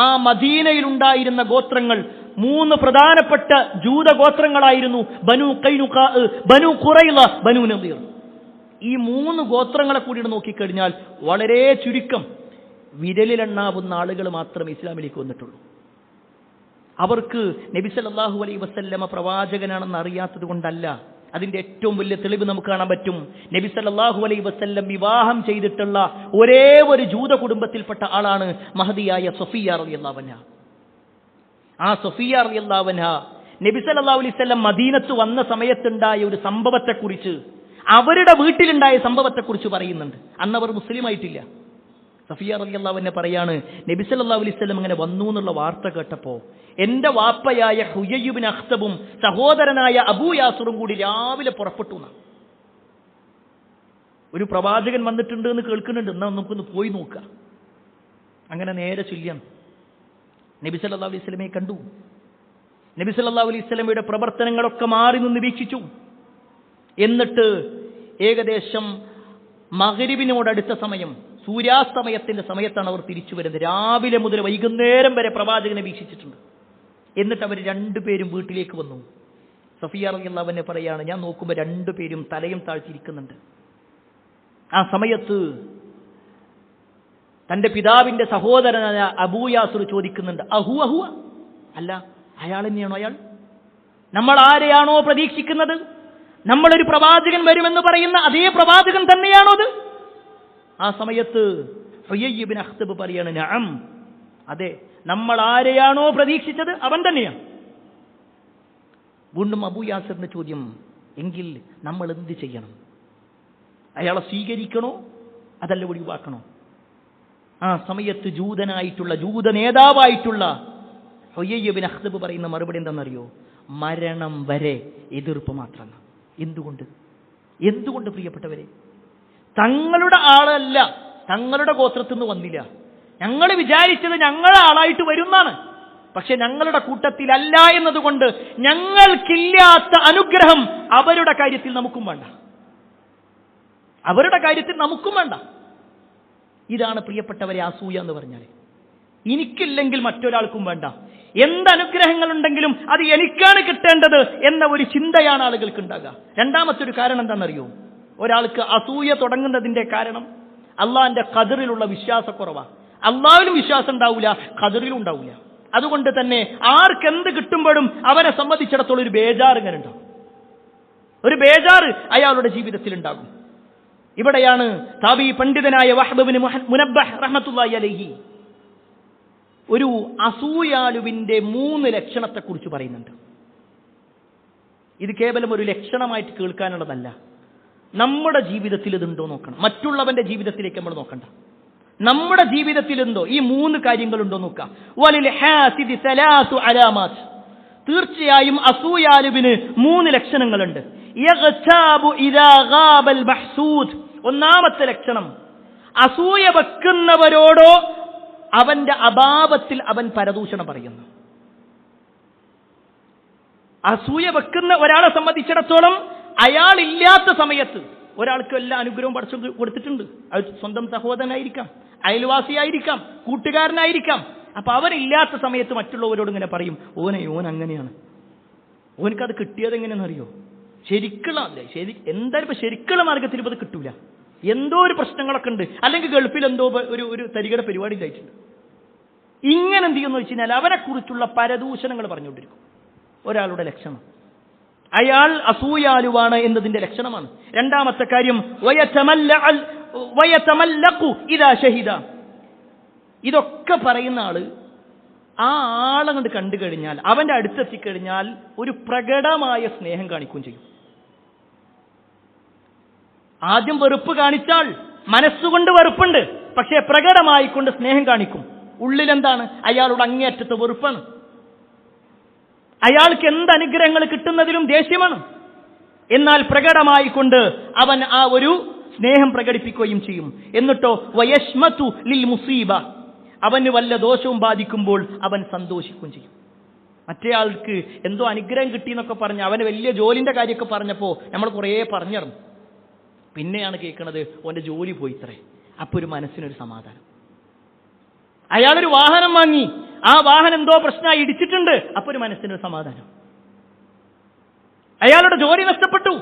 Speaker 1: ആ മദീനയിലുണ്ടായിരുന്ന ഗോത്രങ്ങൾ 3 പ്രധാനപ്പെട്ട ജൂത ഗോത്രങ്ങളായിരുന്നു: ബനു ഖൈനുഖാ, ബനു ഖുറൈള, ബനു നദീർ. ഈ 3 ഗോത്രങ്ങളെ കൂടി നോക്കിക്കഴിഞ്ഞാൽ വളരെ ചുരുക്കം, വിരലിലെണ്ണാവുന്ന ആളുകൾ മാത്രമേ ഇസ്ലാമിലേക്ക് വന്നിട്ടുള്ളൂ. അവർക്ക് നബി സല്ലല്ലാഹു അലൈഹി വസല്ലമ പ്രവാചകനാണെന്ന് അറിയാത്തത് കൊണ്ടല്ല. അതിന്റെ ഏറ്റവും വലിയ തെളിവ് നമുക്ക് കാണാൻ പറ്റും. നബി സല്ലല്ലാഹു അലൈഹി വസല്ലം വിവാഹം ചെയ്തിട്ടുള്ള ഒരേ ഒരു ജൂത കുടുംബത്തിൽപ്പെട്ട ആളാണ് മഹദിയായ സഫിയ റളിയല്ലാഹു അൻഹ. ആ സഫിയ റളിയല്ലാഹു അൻഹ നബി സല്ലല്ലാഹു അലൈഹി വസല്ലം മദീനത്ത് വന്ന സമയത്തുണ്ടായ ഒരു സംഭവത്തെക്കുറിച്ച്, അവരുടെ വീട്ടിലുണ്ടായ സംഭവത്തെക്കുറിച്ച് പറയുന്നുണ്ട്. അന്ന് അവർ മുസ്ലിം ആയിട്ടില്ല. സഫിയ റളിയല്ലാഹു അൻഹ പറയാണ്, നബി സല്ലല്ലാഹു അലൈഹി വസല്ലം ഇങ്ങനെ വന്നു എന്നുള്ള വാർത്ത കേട്ടപ്പോൾ എന്റെ വാപ്പയായ ഹുയയ് ഇബ്നു അഖ്തബും സഹോദരനായ അബൂ യാസിറും കൂടി രാവിലെ പുറപ്പെട്ടു. ഒരു പ്രവാചകൻ വന്നിട്ടുണ്ട് എന്ന് കേൾക്കുന്നുണ്ട്, എന്നാൽ നമുക്കൊന്ന് പോയി നോക്കാം. അങ്ങനെ നേരെ ചൊല്ലിയാണ് നബി സല്ലല്ലാഹു അലൈഹി വസല്ലമയെ കണ്ടു. നബി സല്ലല്ലാഹു അലൈഹി വസല്ലമയുടെ പ്രവർത്തനങ്ങളൊക്കെ മാറി നിന്ന് വീക്ഷിച്ചു. എന്നിട്ട് ഏകദേശം മഗ്രിബിനോടടുത്ത സമയം, സൂര്യാസ്തമയത്തിന്റെ സമയത്താണ് അവർ തിരിച്ചു വരുന്നത്. രാവിലെ മുതൽ വൈകുന്നേരം വരെ പ്രവാചകനെ വീക്ഷിച്ചിട്ടുണ്ട്. എന്നിട്ട് അവർ 2 പേരും വീട്ടിലേക്ക് വന്നു. സഫിയ റളിയല്ലാഹു അൻഹ പറയാണ്, ഞാൻ നോക്കുമ്പോൾ 2 പേരും തലയും താഴ്ത്തിയിരിക്കുന്നുണ്ട്. ആ സമയത്ത് തന്റെ പിതാവിന്റെ സഹോദരനായ അബൂ യാസിർ ചോദിക്കുന്നുണ്ട്, അഹു അല്ല, അയാൾ തന്നെയാണോ? അയാൾ നമ്മൾ ആരെയാണോ പ്രതീക്ഷിക്കുന്നത്, നമ്മളൊരു പ്രവാചകൻ വരുമെന്ന് പറയുന്ന അതേ പ്രവാചകൻ തന്നെയാണോ അത്? ആ സമയത്ത് ഹുയയ് ഇബ്നു അഖ്തബ് പറയാണ്, നഅം, അതെ, നമ്മൾ ആരെയാണോ പ്രതീക്ഷിച്ചത് അവൻ തന്നെയാണ്. വീണ്ടും അബൂ യാസിറിന്റെ ചോദ്യം, എങ്കിൽ നമ്മൾ എന്ത് ചെയ്യണം? അയാളെ സ്വീകരിക്കണോ അതല്ല ഒഴിവാക്കണോ? ആ സമയത്ത് ജൂത നേതാവായിട്ടുള്ള ഹുയയ്യ് ഇബ്നു അഖ്തബ് പറയുന്ന മറുപടി എന്താണെന്നറിയോ? മരണം വരെ എതിർപ്പ് മാത്രമാണ്. എന്തുകൊണ്ട് പ്രിയപ്പെട്ടവരെ? തങ്ങളുടെ ആളല്ല, തങ്ങളുടെ ഗോത്രത്തിൽ നിന്ന് വന്നില്ല. ഞങ്ങൾ വിചാരിച്ചത് ഞങ്ങളെ ആളായിട്ട് വരുന്നാണ്. പക്ഷെ ഞങ്ങളുടെ കൂട്ടത്തിലല്ല എന്നതുകൊണ്ട് ഞങ്ങൾക്കില്ലാത്ത അനുഗ്രഹം അവരുടെ കാര്യത്തിൽ നമുക്കും വേണ്ട. ഇതാണ് പ്രിയപ്പെട്ടവരെ അസൂയ എന്ന് പറഞ്ഞാൽ. എനിക്കില്ലെങ്കിൽ മറ്റൊരാൾക്കും വേണ്ട. എന്തനുഗ്രഹങ്ങളുണ്ടെങ്കിലും അത് എനിക്കാണ് കിട്ടേണ്ടത് എന്ന ഒരു ചിന്തയാണ് ആളുകൾക്ക് ഉണ്ടാകുക. രണ്ടാമത്തെ ഒരു കാരണം എന്താണെന്നറിയോ? ഒരാൾക്ക് അസൂയ തുടങ്ങുന്നതിന്റെ കാരണം അള്ളാഹിന്റെ ഖദറിലുള്ള വിശ്വാസക്കുറവാണ്. അള്ളാഹിലും വിശ്വാസം ഉണ്ടാവില്ല, ഖദറിലും ഉണ്ടാവില്ല. അതുകൊണ്ട് തന്നെ ആർക്കെന്ത് കിട്ടുമ്പോഴും അവനെ സംബന്ധിച്ചിടത്തോളം ഒരു ബേജാറ് ഇങ്ങനെ ഉണ്ടാവും. ഒരു ബേജാറ് അയാളുടെ ജീവിതത്തിൽ ഉണ്ടാകും. ഇവിടെയാണ് താബി പണ്ഡിതനായ വഹ്ബ് ഇബ്നു മുനബ്ബഹ് റഹ്മത്തുള്ളാഹി അലൈഹി ഒരു അസൂയാലുവിന്റെ 3 ലക്ഷണത്തെക്കുറിച്ച് പറയുന്നുണ്ട്. ഇത് കേവലം ഒരു ലക്ഷണമായിട്ട് കേൾക്കാനുള്ളതല്ല. നമ്മുടെ ജീവിതത്തിൽ ഇതുണ്ടോ നോക്കണം. മറ്റുള്ളവന്റെ ജീവിതത്തിലേക്ക് നമ്മൾ നോക്കണ്ട. നമ്മുടെ ജീവിതത്തിൽ എന്തോ ഈ 3 കാര്യങ്ങളുണ്ടോ നോക്കാം. വലിൽ ഹാസിദി 3 അലാമാത്ത്. തീർച്ചയായും അസൂയാലുവിന് 3 ലക്ഷണങ്ങളുണ്ട്. യഗ്താബു ഇദാ ഗാബൽ മഹ്സൂദ്. ഒന്നാമത്തെ ലക്ഷണം, അസൂയ വെക്കുന്നവരോടോ അവന്റെ അഭാവത്തിൽ അവൻ പരദൂഷണം പറയുന്നു. അസൂയ വെക്കുന്ന ഒരാളെ സംബന്ധിച്ചിടത്തോളം അയാൾ ഇല്ലാത്ത സമയത്ത് ഒരാൾക്ക് എല്ലാ അനുഗ്രഹവും പഠിച്ചു കൊടുത്തിട്ടുണ്ട്. അത് സ്വന്തം സഹോദരനായിരിക്കാം, അയൽവാസിയായിരിക്കാം, കൂട്ടുകാരനായിരിക്കാം. അപ്പൊ അവരില്ലാത്ത സമയത്ത് മറ്റുള്ളവരോട് ഇങ്ങനെ പറയും, ഓൻ അങ്ങനെയാണ്, ഓനക്കത് കിട്ടിയത് എങ്ങനെയാണെന്നറിയോ? എന്തായാലും ഇപ്പൊ ശരിക്കുള്ള മാർഗത്തിൽ ഇപ്പൊ അത് കിട്ടൂല. എന്തോ ഒരു പ്രശ്നങ്ങളൊക്കെ ഉണ്ട്, അല്ലെങ്കിൽ ഗൾഫിൽ എന്തോ ഒരു തരികയുടെ പരിപാടി ഉണ്ടായിട്ടുണ്ട്. ഇങ്ങനെ എന്ത് ചെയ്യുമെന്ന് വെച്ച് കഴിഞ്ഞാൽ അവരെ കുറിച്ചുള്ള പരദൂഷണങ്ങൾ പറഞ്ഞുകൊണ്ടിരിക്കും. ഒരാളുടെ ലക്ഷണം അയാൾ അസൂയാലുവാണ് എന്നതിന്റെ ലക്ഷണമാണ്. രണ്ടാമത്തെ കാര്യം വയതമല്ലഖു ഇദാ ഷഹിദ. ഇതൊക്കെ പറയുന്ന ആള് ആ ആളങ്ങോട്ട് കണ്ടു കഴിഞ്ഞാൽ, അവന്റെ അടുത്തെത്തിക്കഴിഞ്ഞാൽ ഒരു പ്രകടമായ സ്നേഹം കാണിക്കുകയും ചെയ്യും. ആദ്യം വെറുപ്പ് കാണിച്ചാൽ മനസ്സുകൊണ്ട് വെറുപ്പുണ്ട്, പക്ഷേ പ്രകടമായിക്കൊണ്ട് സ്നേഹം കാണിക്കും. ഉള്ളിലെന്താണ്? അയാളുടെ അങ്ങേയറ്റത്തെ വെറുപ്പാണ്. അയാൾക്ക് എന്ത് അനുഗ്രഹങ്ങൾ കിട്ടുന്നതിലും ദേഷ്യമാണ്. എന്നാൽ പ്രകടമായിക്കൊണ്ട് അവൻ ആ ഒരു സ്നേഹം പ്രകടിപ്പിക്കുകയും ചെയ്യും. എന്നിട്ടോ വയശ്മതു ലിൽ മുസീബ. അവന് വല്ല ദോഷവും ബാധിക്കുമ്പോൾ അവൻ സന്തോഷിക്കുകയും ചെയ്യും. മറ്റേ ആൾക്ക് എന്തോ അനുഗ്രഹം കിട്ടിയെന്നൊക്കെ പറഞ്ഞ് അവന് വലിയ ജോലിന്റെ കാര്യമൊക്കെ പറഞ്ഞപ്പോൾ നമ്മൾ കുറേ പറഞ്ഞിറങ്ങും. പിന്നെയാണ് കേൾക്കുന്നത് ഓന്റെ ജോലി പോയിത്രേ. അപ്പൊ ഒരു മനസ്സിനൊരു സമാധാനം. അയാളൊരു വാഹനം വാങ്ങി, ആ വാഹനം എന്തോ പ്രശ്നമായി ഇടിച്ചിട്ടുണ്ട്, അപ്പൊ ഒരു മനസ്സിനൊരു സമാധാനം. അയാളുടെ ജോലി നഷ്ടപ്പെട്ടു,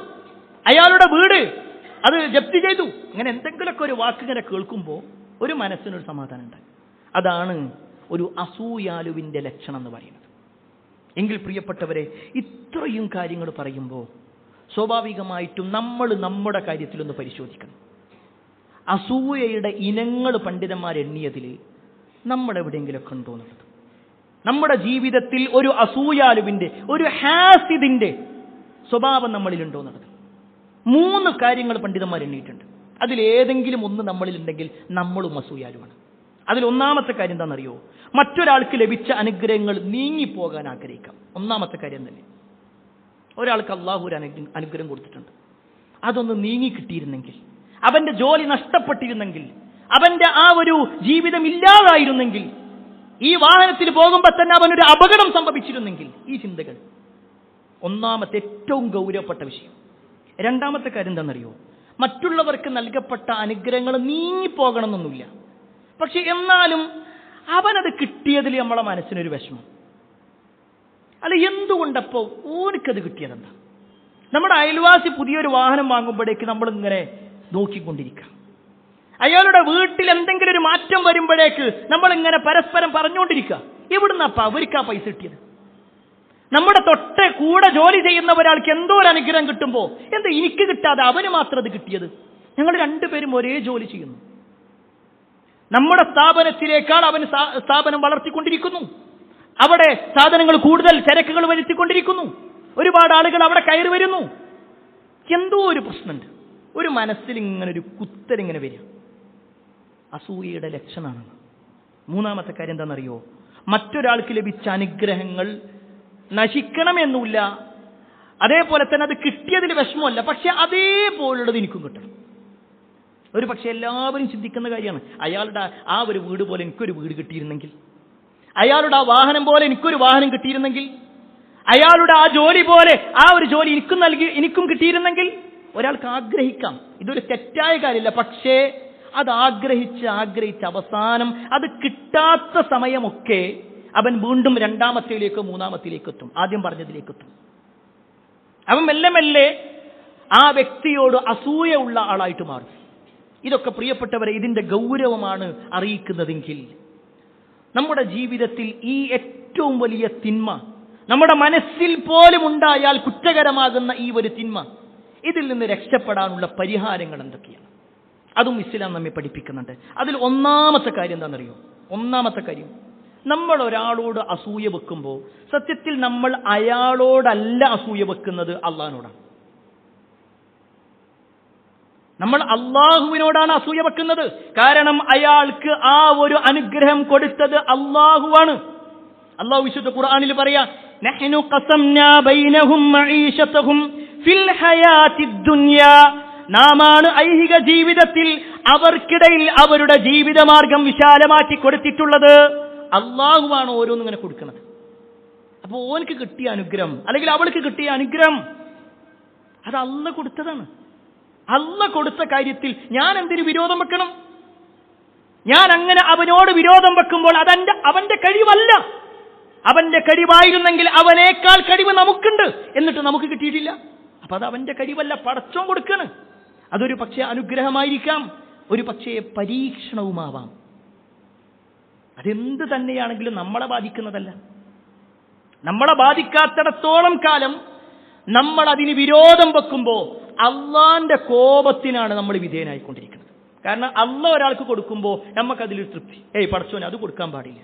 Speaker 1: അയാളുടെ വീട് അത് ജപ്തി ചെയ്തു, അങ്ങനെ എന്തെങ്കിലുമൊക്കെ ഒരു വാക്കിങ്ങനെ കേൾക്കുമ്പോൾ ഒരു മനസ്സിനൊരു സമാധാനം ഉണ്ടായി. അതാണ് ഒരു അസൂയാലുവിന്റെ ലക്ഷണം എന്ന് പറയുന്നത്. എങ്കിൽ പ്രിയപ്പെട്ടവരെ, ഇത്രയും കാര്യങ്ങൾ പറയുമ്പോൾ സ്വാഭാവികമായിട്ടും നമ്മൾ നമ്മുടെ കാര്യത്തിലൊന്ന് പരിശോധിക്കണം. അസൂയയുടെ ഇനങ്ങൾ പണ്ഡിതന്മാർ എണ്ണിയതിൽ നമ്മൾ എവിടെയെങ്കിലുമൊക്കെ ഉണ്ടോ എന്നുള്ളത്. നമ്മുടെ ജീവിതത്തിൽ ഒരു അസൂയാലുവിന്റെ, ഒരു ഹാസിദിന്റെ സ്വഭാവം നമ്മളിലുണ്ടോ എന്നുള്ളത് 3 കാര്യങ്ങൾ പണ്ഡിതന്മാർ എണ്ണിയിട്ടുണ്ട്. അതിലേതെങ്കിലും ഒന്ന് നമ്മളിലുണ്ടെങ്കിൽ നമ്മളും അസൂയാലുവാണ്. അതിൽ ഒന്നാമത്തെ കാര്യം എന്താണെന്നറിയോ? മറ്റൊരാൾക്ക് ലഭിച്ച അനുഗ്രഹങ്ങൾ നീങ്ങിപ്പോകാൻ ആഗ്രഹിക്കാം. ഒന്നാമത്തെ കാര്യം തന്നെ. ഒരാൾക്ക് അള്ളാഹു ഒരു അനുഗ്രഹം കൊടുത്തിട്ടുണ്ട്, അതൊന്ന് നീങ്ങി കിട്ടിയിരുന്നെങ്കിൽ, അവന്റെ ജോലി നഷ്ടപ്പെട്ടിരുന്നെങ്കിൽ, അവന്റെ ആ ഒരു ജീവിതം ഇല്ലാതായിരുന്നെങ്കിൽ, ഈ വാഹനത്തിൽ പോകുമ്പോൾ തന്നെ അവനൊരു അപകടം സംഭവിച്ചിരുന്നെങ്കിൽ, ഈ ചിന്തകൾ ഒന്നാമത്തെ ഏറ്റവും ഗൗരവപ്പെട്ട വിഷയം. രണ്ടാമത്തെ കാര്യം എന്താണെന്നറിയോ? മറ്റുള്ളവർക്ക് നൽകപ്പെട്ട അനുഗ്രഹങ്ങൾ നീങ്ങിപ്പോകണമെന്നൊന്നുമില്ല, പക്ഷെ എന്നാലും അവനത് കിട്ടിയതിൽ നമ്മളെ മനസ്സിനൊരു വിഷമം. അല്ല, എന്തുകൊണ്ടപ്പോ ഓർക്കത് കിട്ടിയതെന്താ? നമ്മുടെ അയൽവാസി പുതിയൊരു വാഹനം വാങ്ങുമ്പോഴേക്ക് നമ്മളിങ്ങനെ നോക്കിക്കൊണ്ടിരിക്കുക. അയാളുടെ വീട്ടിൽ എന്തെങ്കിലും ഒരു മാറ്റം വരുമ്പോഴേക്ക് നമ്മളിങ്ങനെ പരസ്പരം പറഞ്ഞുകൊണ്ടിരിക്കുക, എവിടുന്നപ്പ അവർക്ക് ആ പൈസ കിട്ടിയത്? നമ്മുടെ തൊട്ട് കൂടെ ജോലി ചെയ്യുന്ന ഒരാൾക്ക് എന്തോ ഒരു അനുഗ്രഹം കിട്ടുമ്പോൾ എന്താ എനിക്ക് കിട്ടാതെ അവന് മാത്രം അത് കിട്ടിയത്? ഞങ്ങൾ രണ്ടുപേരും ഒരേ ജോലി ചെയ്യുന്നു, നമ്മുടെ സ്ഥാപനത്തിലേക്കാൾ അവൻ സ്ഥാപനം വളർത്തിക്കൊണ്ടിരിക്കുന്നു, അവിടെ സാധനങ്ങൾ കൂടുതൽ ചരക്കുകൾ വരുത്തിക്കൊണ്ടിരിക്കുന്നു, ഒരുപാട് ആളുകൾ അവിടെ കയറി വരുന്നു. എന്തോ ഒരു പ്രശ്നമുണ്ട്, ഒരു മനസ്സിൽ ഇങ്ങനെ ഒരു കുത്തലിങ്ങനെ വരിക. അസൂയയുടെ ലക്ഷണമാണ്. മൂന്നാമത്തെ കാര്യം എന്താണെന്നറിയോ? മറ്റൊരാൾക്ക് ലഭിച്ച അനുഗ്രഹങ്ങൾ നശിക്കണമെന്നില്ല, അതേപോലെ തന്നെ അത് കിട്ടിയതിൽ വിഷമമല്ല, പക്ഷെ അതേപോലുള്ളത് എനിക്കും കിട്ടണം. ഒരു പക്ഷെ എല്ലാവരും ചിന്തിക്കുന്ന കാര്യമാണ്, അയാളുടെ ആ ഒരു വീട് പോലെ എനിക്കൊരു വീട് കിട്ടിയിരുന്നെങ്കിൽ, അയാളുടെ ആ വാഹനം പോലെ എനിക്കൊരു വാഹനം കിട്ടിയിരുന്നെങ്കിൽ, അയാളുടെ ആ ജോലി പോലെ ആ ഒരു ജോലി എനിക്കും കിട്ടിയിരുന്നെങ്കിൽ ഒരാൾക്ക് ആഗ്രഹിക്കാം. ഇതൊരു തെറ്റായ കാര്യമില്ല. പക്ഷേ അത് ആഗ്രഹിച്ച് അവസാനം അത് കിട്ടാത്ത സമയമൊക്കെ അവൻ വീണ്ടും രണ്ടാമത്തേലേക്കോ മൂന്നാമത്തേലേക്ക് എത്തും, ആദ്യം പറഞ്ഞതിലേക്ക് എത്തും. അവൻ മെല്ലെ മെല്ലെ ആ വ്യക്തിയോട് അസൂയ ഉള്ള ആളായിട്ട് മാറും. ഇതൊക്കെ പ്രിയപ്പെട്ടവരെ ഇതിന്റെ ഗൗരവമാണ് അറിയിക്കുന്നതെങ്കിൽ, നമ്മുടെ ജീവിതത്തിൽ ഈ ഏറ്റവും വലിയ തിന്മ നമ്മുടെ മനസ്സിൽ പോലും ഉണ്ടായാൽ കുറ്റകരമാകുന്ന ഈ ഒരു തിന്മ, ഇതിൽ നിന്ന് രക്ഷപ്പെടാനുള്ള പരിഹാരങ്ങൾ എന്തൊക്കെയാണ്? അതും ഇസ്ലാം നമ്മെ പഠിപ്പിക്കുന്നുണ്ട്. അതിൽ ഒന്നാമത്തെ കാര്യം എന്താണെന്നറിയോ? ഒന്നാമത്തെ കാര്യം, നമ്മൾ ഒരാളോട് അസൂയ വെക്കുമ്പോൾ സത്യത്തിൽ നമ്മൾ അയാളോടല്ല അസൂയ വെക്കുന്നത്, അള്ളാഹിനോടാണ്. നമ്മൾ അള്ളാഹുവിനോടാണ് അസൂയ വെക്കുന്നത്. കാരണം അയാൾക്ക് ആ ഒരു അനുഗ്രഹം കൊടുത്തത് അള്ളാഹുവാണ്. അള്ളാഹു വിശുദ്ധ ഖുർആനിൽ പറയാ, നഹ്നു ഖസംനാ ബൈനഹും മഈശതഹും ഫിൽ ഹയാത്തിദ് ദുനിയാ, നാമാണ് ഐഹിക ജീവിതത്തിൽ അവർക്കിടയിൽ അവരുടെ ജീവിതമാർഗം വിശാലമാക്കി കൊടുത്തിട്ടുള്ളത്. അള്ളാഹുവാണ് ഓരോന്നും ഇങ്ങനെ കൊടുക്കുന്നത്. അപ്പോൾ ഓനക്ക് കിട്ടിയ അനുഗ്രഹം അല്ലെങ്കിൽ അവൾക്ക് കിട്ടിയ അനുഗ്രഹം അത് അള്ളാഹ് കൊടുത്തതാണ്. അള്ളാഹ് കൊടുത്ത കാര്യത്തിൽ ഞാൻ എന്തിനു വിരോധം വെക്കണം? ഞാൻ അങ്ങനെ അവനോട് വിരോധം വെക്കുമ്പോൾ അവന്റെ കഴിവല്ല. അവന്റെ കഴിവായിരുന്നെങ്കിൽ അവനേക്കാൾ കഴിവ് നമുക്കുണ്ട്, എന്നിട്ട് നമുക്ക് കിട്ടിയിട്ടില്ല. അപ്പൊ അത് അവന്റെ കഴിവല്ല, പടച്ചോൻ കൊടുക്കാണ്. അതൊരു പക്ഷേ അനുഗ്രഹമായിരിക്കാം, ഒരു പക്ഷേ പരീക്ഷണവുമാവാം. അതെന്ത് തന്നെയാണെങ്കിലും നമ്മളെ ബാധിക്കുന്നതല്ല. നമ്മളെ ബാധിക്കാത്തിടത്തോളം കാലം നമ്മൾ അതിന് വിരോധം വെക്കുമ്പോൾ അള്ളാന്റെ കോപത്തിനാണ് നമ്മൾ വിധേയനായിക്കൊണ്ടിരിക്കുന്നത്. കാരണം അള്ളാഹ് ഒരാൾക്ക് കൊടുക്കുമ്പോൾ നമുക്കതിലൊരു തൃപ്തി, പടച്ചോനെ അത് കൊടുക്കാൻ പാടില്ല.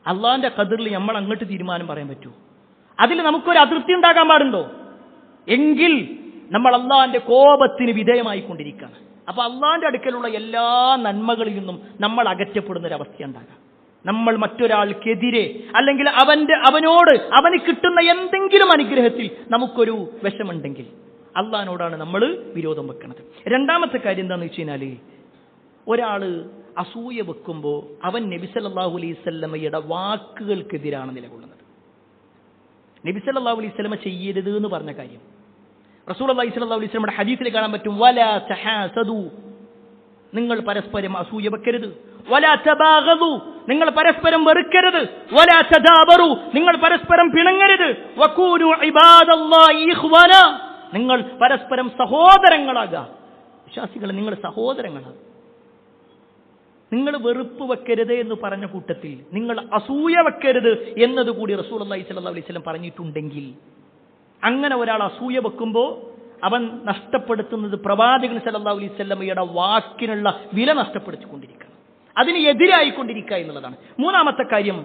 Speaker 1: അള്ളാന്റെ ഖദറിൽ നമ്മൾ അങ്ങോട്ട് തീരുമാനം പറയാൻ പറ്റുമോ? അതിൽ നമുക്കൊരു അതൃപ്തി ഉണ്ടാകാൻ പാടുണ്ടോ? എങ്കിൽ നമ്മൾ അള്ളാന്റെ കോപത്തിന് വിധേയമായിക്കൊണ്ടിരിക്കുകയാണ്. അപ്പൊ അള്ളാന്റെ അടുക്കലുള്ള എല്ലാ നന്മകളിൽ നിന്നും നമ്മൾ അകറ്റപ്പെടുന്ന ഒരവസ്ഥ ഉണ്ടാകാം. നമ്മൾ മറ്റൊരാൾക്കെതിരെ അല്ലെങ്കിൽ അവന് കിട്ടുന്ന എന്തെങ്കിലും അനുഗ്രഹത്തിൽ നമുക്കൊരു വിഷമുണ്ടെങ്കിൽ അള്ളാഹിനോടാണ് നമ്മൾ വിരോധം വെക്കുന്നത്. രണ്ടാമത്തെ കാര്യം എന്താണെന്ന് വെച്ച് കഴിഞ്ഞാൽ, ഒരാള് അസൂയ വെക്കുമ്പോൾ അവൻ നബി സല്ലല്ലാഹു അലൈഹി വസല്ലമയുടെ വാക്കുകൾക്കെതിരാണ് നിലകൊള്ളുന്നത്. നബി സല്ലല്ലാഹു അലൈഹി വസല്ലമ ചെയ്യരുത് എന്ന് പറഞ്ഞ കാര്യം റസൂലുള്ളാഹി സ്വല്ലല്ലാഹു അലൈഹി വസല്ലമയുടെ ഹദീസിൽ കാണാൻ പറ്റും. വലാ തഹാസദു, നിങ്ങൾ പരസ്പരം അസൂയ വെക്കരുത്. വലാ തബാഗദു, നിങ്ങൾ പരസ്പരം വെറുക്കരുത്. വലാ തദാബറു, നിങ്ങൾ പരസ്പരം പിണങ്ങരുത്. വകൂനു ഇബാദല്ലാഹി ഇഖ്വാന, നിങ്ങൾ പരസ്പരം സഹോദരങ്ങളാകുക. വിശ്വാസികളെ, നിങ്ങൾ സഹോദരങ്ങളാകുക. നിങ്ങൾ വെറുപ്പ് വെക്കരുത് എന്ന് പറഞ്ഞ കൂട്ടത്തിൽ നിങ്ങൾ അസൂയ വെക്കരുത് എന്നതുകൂടി റസൂലുള്ളാഹി സ്വല്ലല്ലാഹു അലൈഹി വസല്ലം പറഞ്ഞിട്ടുണ്ടെങ്കിൽ, അങ്ങനെ ഒരാൾ അസൂയ വെക്കുമ്പോൾ അവൻ നഷ്ടപ്പെടുത്തുന്നത് പ്രവാചകൻ സല്ലല്ലാഹു അലൈഹി വസല്ലമയുടെ വാക്കിനുള്ള വില നഷ്ടപ്പെടുത്തിക്കൊണ്ടിരിക്കുക, അതിന് എതിരായിക്കൊണ്ടിരിക്കുക എന്നുള്ളതാണ്. മൂന്നാമത്തെ കാര്യം,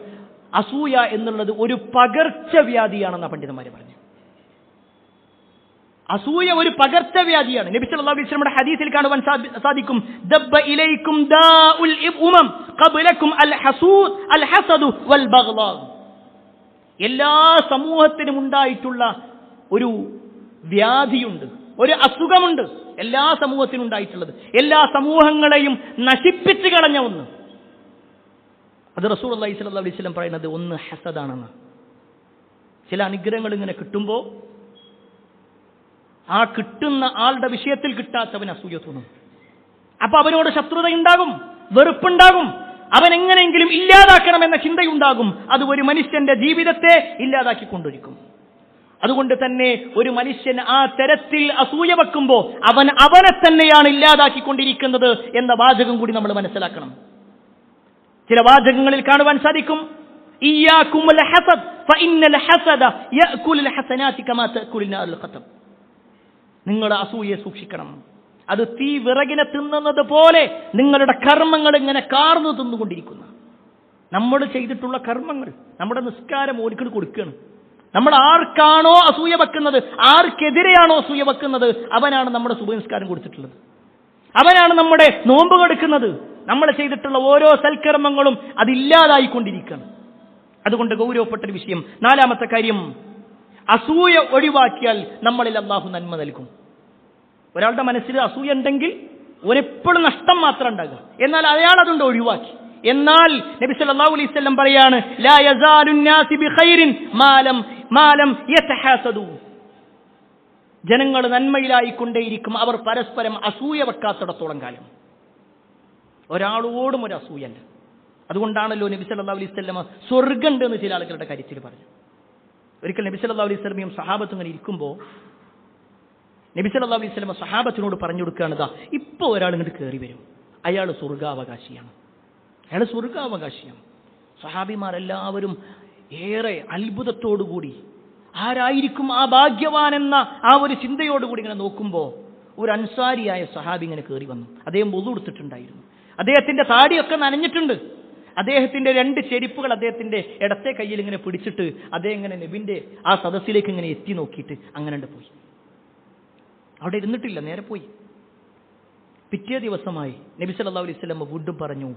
Speaker 1: അസൂയ എന്നുള്ളത് ഒരു പകർച്ചവ്യാധിയാണെന്ന പണ്ഡിതന്മാർ പറഞ്ഞു. അസൂയ ഒരു പകർച്ചവ്യാധിയാണ്. നബി സല്ലല്ലാഹു അലൈഹി വസല്ലമയുടെ ഹദീസിൽ കാണുവാൻ സാധിക്കും, ദബ്ബ ഇലൈക്കും ദാഉൽ ഉമം ഖബ്ലക്കും അൽ ഹസദു വൽ ബഗ്ളാ. എല്ലാ സമൂഹത്തിനും ഉണ്ടായിട്ടുള്ള ഒരു വ്യാധിയുണ്ട്, ഒരു അസുഖമുണ്ട്, എല്ലാ സമൂഹത്തിനും ഉണ്ടായിട്ടുള്ളത്, എല്ലാ സമൂഹങ്ങളെയും നശിപ്പിച്ചു കളഞ്ഞ ഒന്ന്. അത് റസൂലുള്ളാഹി സ്വല്ലല്ലാഹു അലൈഹി വസല്ലം പറയുന്നത് ഒന്ന് ഹസദാണെന്ന്. ചില അനുഗ്രഹങ്ങൾ ഇങ്ങനെ കിട്ടുമ്പോൾ ആ കിട്ടുന്ന ആളുടെ വിഷയത്തിൽ കിട്ടാത്തവൻ അസൂയ തോന്നും. അപ്പൊ അവനോട് ശത്രുതയുണ്ടാകും, വെറുപ്പുണ്ടാകും, അവൻ എങ്ങനെയെങ്കിലും ഇല്ലാതാക്കണമെന്ന ചിന്തയുണ്ടാകും. അത് ഒരു മനുഷ്യന്റെ ജീവിതത്തെ ഇല്ലാതാക്കിക്കൊണ്ടിരിക്കും. അതുകൊണ്ട് തന്നെ ഒരു മനുഷ്യൻ ആ തരത്തിൽ അസൂയ വെക്കുമ്പോൾ അവനെ തന്നെയാണ് ഇല്ലാതാക്കിക്കൊണ്ടിരിക്കുന്നത് എന്ന വാചകം കൂടി നമ്മൾ മനസ്സിലാക്കണം. ചില വാചകങ്ങളിൽ കാണുവാൻ സാധിക്കും, ഇയ്യാകുമുൽ ഹസദ് ഫഇന്നൽ ഹസദ യഅകുലുൽ ഹസനാതി കമാ തഅകുലുൻ നാറുൽ ഖതബ്. നിങ്ങൾ അസൂയയെ സൂക്ഷിക്കണം. അത് തീ വിറകിനെ തിന്നുന്നത് പോലെ നിങ്ങളുടെ കർമ്മങ്ങൾ ഇങ്ങനെ കാർന്നു തിന്നുകൊണ്ടിരിക്കുന്നു. നമ്മൾ ചെയ്തിട്ടുള്ള കർമ്മങ്ങൾ, നമ്മുടെ നിസ്കാരം ഓലിക്കട് കൊടുക്കുകയാണ്. നമ്മൾ ആർക്കാണോ അസൂയ വെക്കുന്നത്, ആർക്കെതിരെയാണോ അസൂയ വെക്കുന്നത്, അവനാണ് നമ്മുടെ സുബഹി നിസ്കാരം കൊടുത്തിട്ടുള്ളത്, അവനാണ് നമ്മുടെ നോമ്പ് കൊടുക്കുന്നത്. നമ്മൾ ചെയ്തിട്ടുള്ള ഓരോ സൽക്കർമ്മങ്ങളും അതില്ലാതായിക്കൊണ്ടിരിക്കുകയാണ്. അതുകൊണ്ട് ഗൗരവപ്പെട്ടൊരു വിഷയം. നാലാമത്തെ കാര്യം, അസൂയ ഒഴിവാക്കിയാൽ നമ്മളിൽ അല്ലാഹു നന്മ നൽകും. ഒരാളുടെ മനസ്സിൽ അസൂയ ഉണ്ടെങ്കിൽ ഒരെപ്പോഴും നഷ്ടം മാത്രം ഉണ്ടാകുക. എന്നാൽ അയാൾ അതുകൊണ്ട് ഒഴിവാക്കി. എന്നാൽ നബി സല്ലല്ലാഹു അലൈഹി വസല്ലം പറയാണ്, ലാ യസാലുൻ നാസി ബിഖൈറിൻ മാലം യതഹാസദു. ജനങ്ങൾ നന്മയിലായിക്കൊണ്ടേയിരിക്കും അവർ പരസ്പരം അസൂയ വെക്കാത്തിടത്തോളം കാലം. ഒരാളോടും ഒരു അസൂയല്ല. അതുകൊണ്ടാണല്ലോ നബി സല്ലല്ലാഹു അലൈഹി വസല്ലം സ്വർഗ്ഗമുണ്ട് എന്ന് ചില ആളുകളുടെ കാര്യത്തിൽ പറഞ്ഞു. ഒരിക്കൽ നബി സല്ലല്ലാഹു അലൈഹി വസല്ലമയും സഹാബത്തും ഇങ്ങനെ ഇരിക്കുമ്പോൾ നബി സല്ലല്ലാഹു അലൈഹി വസല്ലം സഹാബത്തിനോട് പറഞ്ഞു കൊടുക്കുകയാണ്, ദാ ഇപ്പോൾ ഒരാൾ ഇങ്ങോട്ട് കയറി വരും, അയാൾ സ്വർഗ്ഗാവകാശിയാണ്. അയാൾ സ്വർഗ്ഗാവകാശിയാണ്. സഹാബിമാരെല്ലാവരും ഏറെ അത്ഭുതത്തോടുകൂടി ആരായിരിക്കും ആ ഭാഗ്യവാൻ എന്ന ആ ഒരു ചിന്തയോടുകൂടി ഇങ്ങനെ നോക്കുമ്പോൾ ഒരു അൻസാരിയായ സഹാബി ഇങ്ങനെ കയറി വന്നു. അദ്ദേഹം വുളു എടുത്തിട്ടുണ്ടായിരുന്നു. അദ്ദേഹത്തിന്റെ താടിയൊക്കെ നനഞ്ഞിട്ടുണ്ട്. അദ്ദേഹത്തിന്റെ 2 ചെരിപ്പുകൾ അദ്ദേഹത്തിന്റെ ഇടത്തെ കയ്യിൽ ഇങ്ങനെ പിടിച്ചിട്ട് അദ്ദേഹം ഇങ്ങനെ നബിന്റെ ആ സദസ്സിലേക്ക് ഇങ്ങനെ എത്തി നോക്കിയിട്ട് അങ്ങനെ പോയി. അവിടെ ഇരുന്നിട്ടില്ല, നേരെ പോയി. പിറ്റേ ദിവസമായി നബി സല്ലല്ലാഹു അലൈഹി വസല്ലം വീണ്ടും പറഞ്ഞു,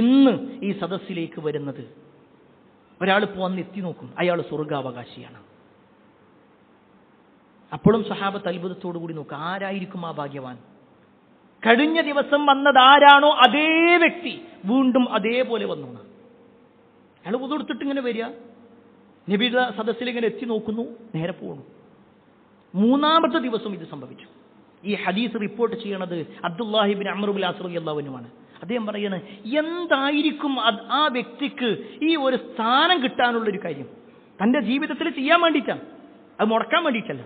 Speaker 1: ഇന്ന് ഈ സദസ്സിലേക്ക് വരുന്നത് ഒരാൾ വന്ന് എത്തി നോക്കും, അയാൾ സ്വർഗ്ഗാവകാശിയാണ്. അപ്പോഴും സഹാബത്ത് അത്ഭുതത്തോടു കൂടി നോക്കുക, ആരായിരിക്കും ആ ഭാഗ്യവാൻ? കഴിഞ്ഞ ദിവസം വന്നത് ആരാണോ അതേ വ്യക്തി വീണ്ടും അതേപോലെ വന്നു. അയാൾ വുളു എടുത്തിട്ട് ഇങ്ങനെ വരിക, നബിയുടെ സദസ്സിൽ ഇങ്ങനെ എത്തി നോക്കുന്നു, നേരെ പോകണു. 3-ാമത്തെ ദിവസം ഇത് സംഭവിച്ചു. ഈ ഹദീസ് റിപ്പോർട്ട് ചെയ്യണത് അബ്ദുല്ലാഹി ഇബ്നു അംർ ഇബ്നു അസ് റളിയല്ലാഹു അൻഹുവാണ്. അദ്ദേഹം പറയാണ്, എന്തായിരിക്കും ആ വ്യക്തിക്ക് ഈ ഒരു സ്ഥാനം കിട്ടാനുള്ളൊരു കാര്യം? തൻ്റെ ജീവിതത്തിൽ ചെയ്യാൻ വേണ്ടിയിട്ടാണ്, അത് മുടക്കാൻ വേണ്ടിയിട്ടല്ല.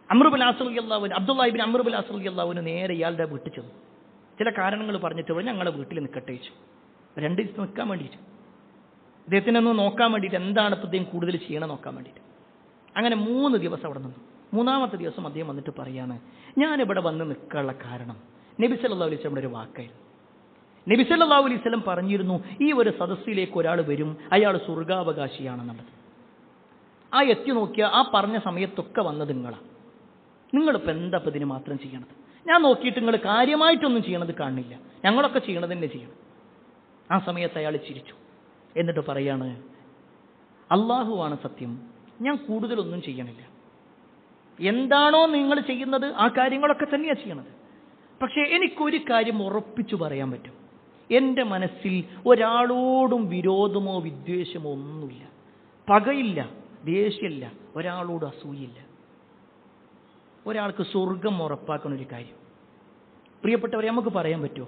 Speaker 1: അബ്ദുല്ലാഹി ഇബ്നു അംർ ഇബ്നു അസ് റളിയല്ലാഹു അൻഹു നേരെ ഇയാളുടെ വീട്ടിൽ ചെന്നു. ചില കാരണങ്ങൾ പറഞ്ഞിട്ട് ഞങ്ങളെ വീട്ടിൽ നിൽക്കട്ടെ വെച്ചു. 2 ദിവസം നിൽക്കാൻ വേണ്ടിയിട്ട്, അദ്ദേഹത്തിനൊന്ന് നോക്കാൻ വേണ്ടിയിട്ട്, എന്താണ് ഇപ്പോൾ അദ്ദേഹം കൂടുതൽ ചെയ്യണം നോക്കാൻ വേണ്ടിയിട്ട്. അങ്ങനെ 3 ദിവസം അവിടെ നിന്നു. 3-ാമത്തെ ദിവസം അദ്ദേഹം വന്നിട്ട് പറയാണ്, ഞാനിവിടെ വന്ന് നിൽക്കാനുള്ള കാരണം നബി സല്ലല്ലാഹു അലൈഹി വസല്ലം ഒരു വാക്കായിരുന്നു. നബി സല്ലല്ലാഹു അലൈഹി വസല്ലം പറഞ്ഞിരുന്നു, ഈ ഒരു സദസ്സിലേക്ക് ഒരാൾ വരും, അയാൾ സ്വർഗ്ഗാവകാശിയാണെന്നുള്ളത്. ആ എത്തി നോക്കിയ ആ പറഞ്ഞ സമയത്തൊക്കെ വന്നത് നിങ്ങളാണ്. നിങ്ങളിപ്പോൾ എന്താ ഇപ്പം ഇതിന് മാത്രം ചെയ്യണത്? ഞാൻ നോക്കിയിട്ട് നിങ്ങൾ കാര്യമായിട്ടൊന്നും ചെയ്യണത് കാണില്ല, ഞങ്ങളൊക്കെ ചെയ്യണത് തന്നെ ചെയ്യണം. ആ സമയത്ത് അയാൾ ചിരിച്ചു. എന്നിട്ട് പറയാണ്, അള്ളാഹുവാണ് സത്യം, ഞാൻ കൂടുതലൊന്നും ചെയ്യണില്ല. എന്താണോ നിങ്ങൾ ചെയ്യുന്നത് ആ കാര്യങ്ങളൊക്കെ തന്നെയാണ് ചെയ്യണത്. പക്ഷേ എനിക്കൊരു കാര്യം ഉറപ്പിച്ചു പറയാൻ പറ്റും, എൻ്റെ മനസ്സിൽ ഒരാളോടും വിരോധമോ വിദ്വേഷമോ ഒന്നുമില്ല, പകയില്ല, ദേഷ്യമില്ല, ഒരാളോട് അസൂയില്ല. ഒരാൾക്ക് സ്വർഗം ഉറപ്പാക്കുന്ന ഒരു കാര്യം പ്രിയപ്പെട്ടവരെ നമുക്ക് പറയാൻ പറ്റുമോ?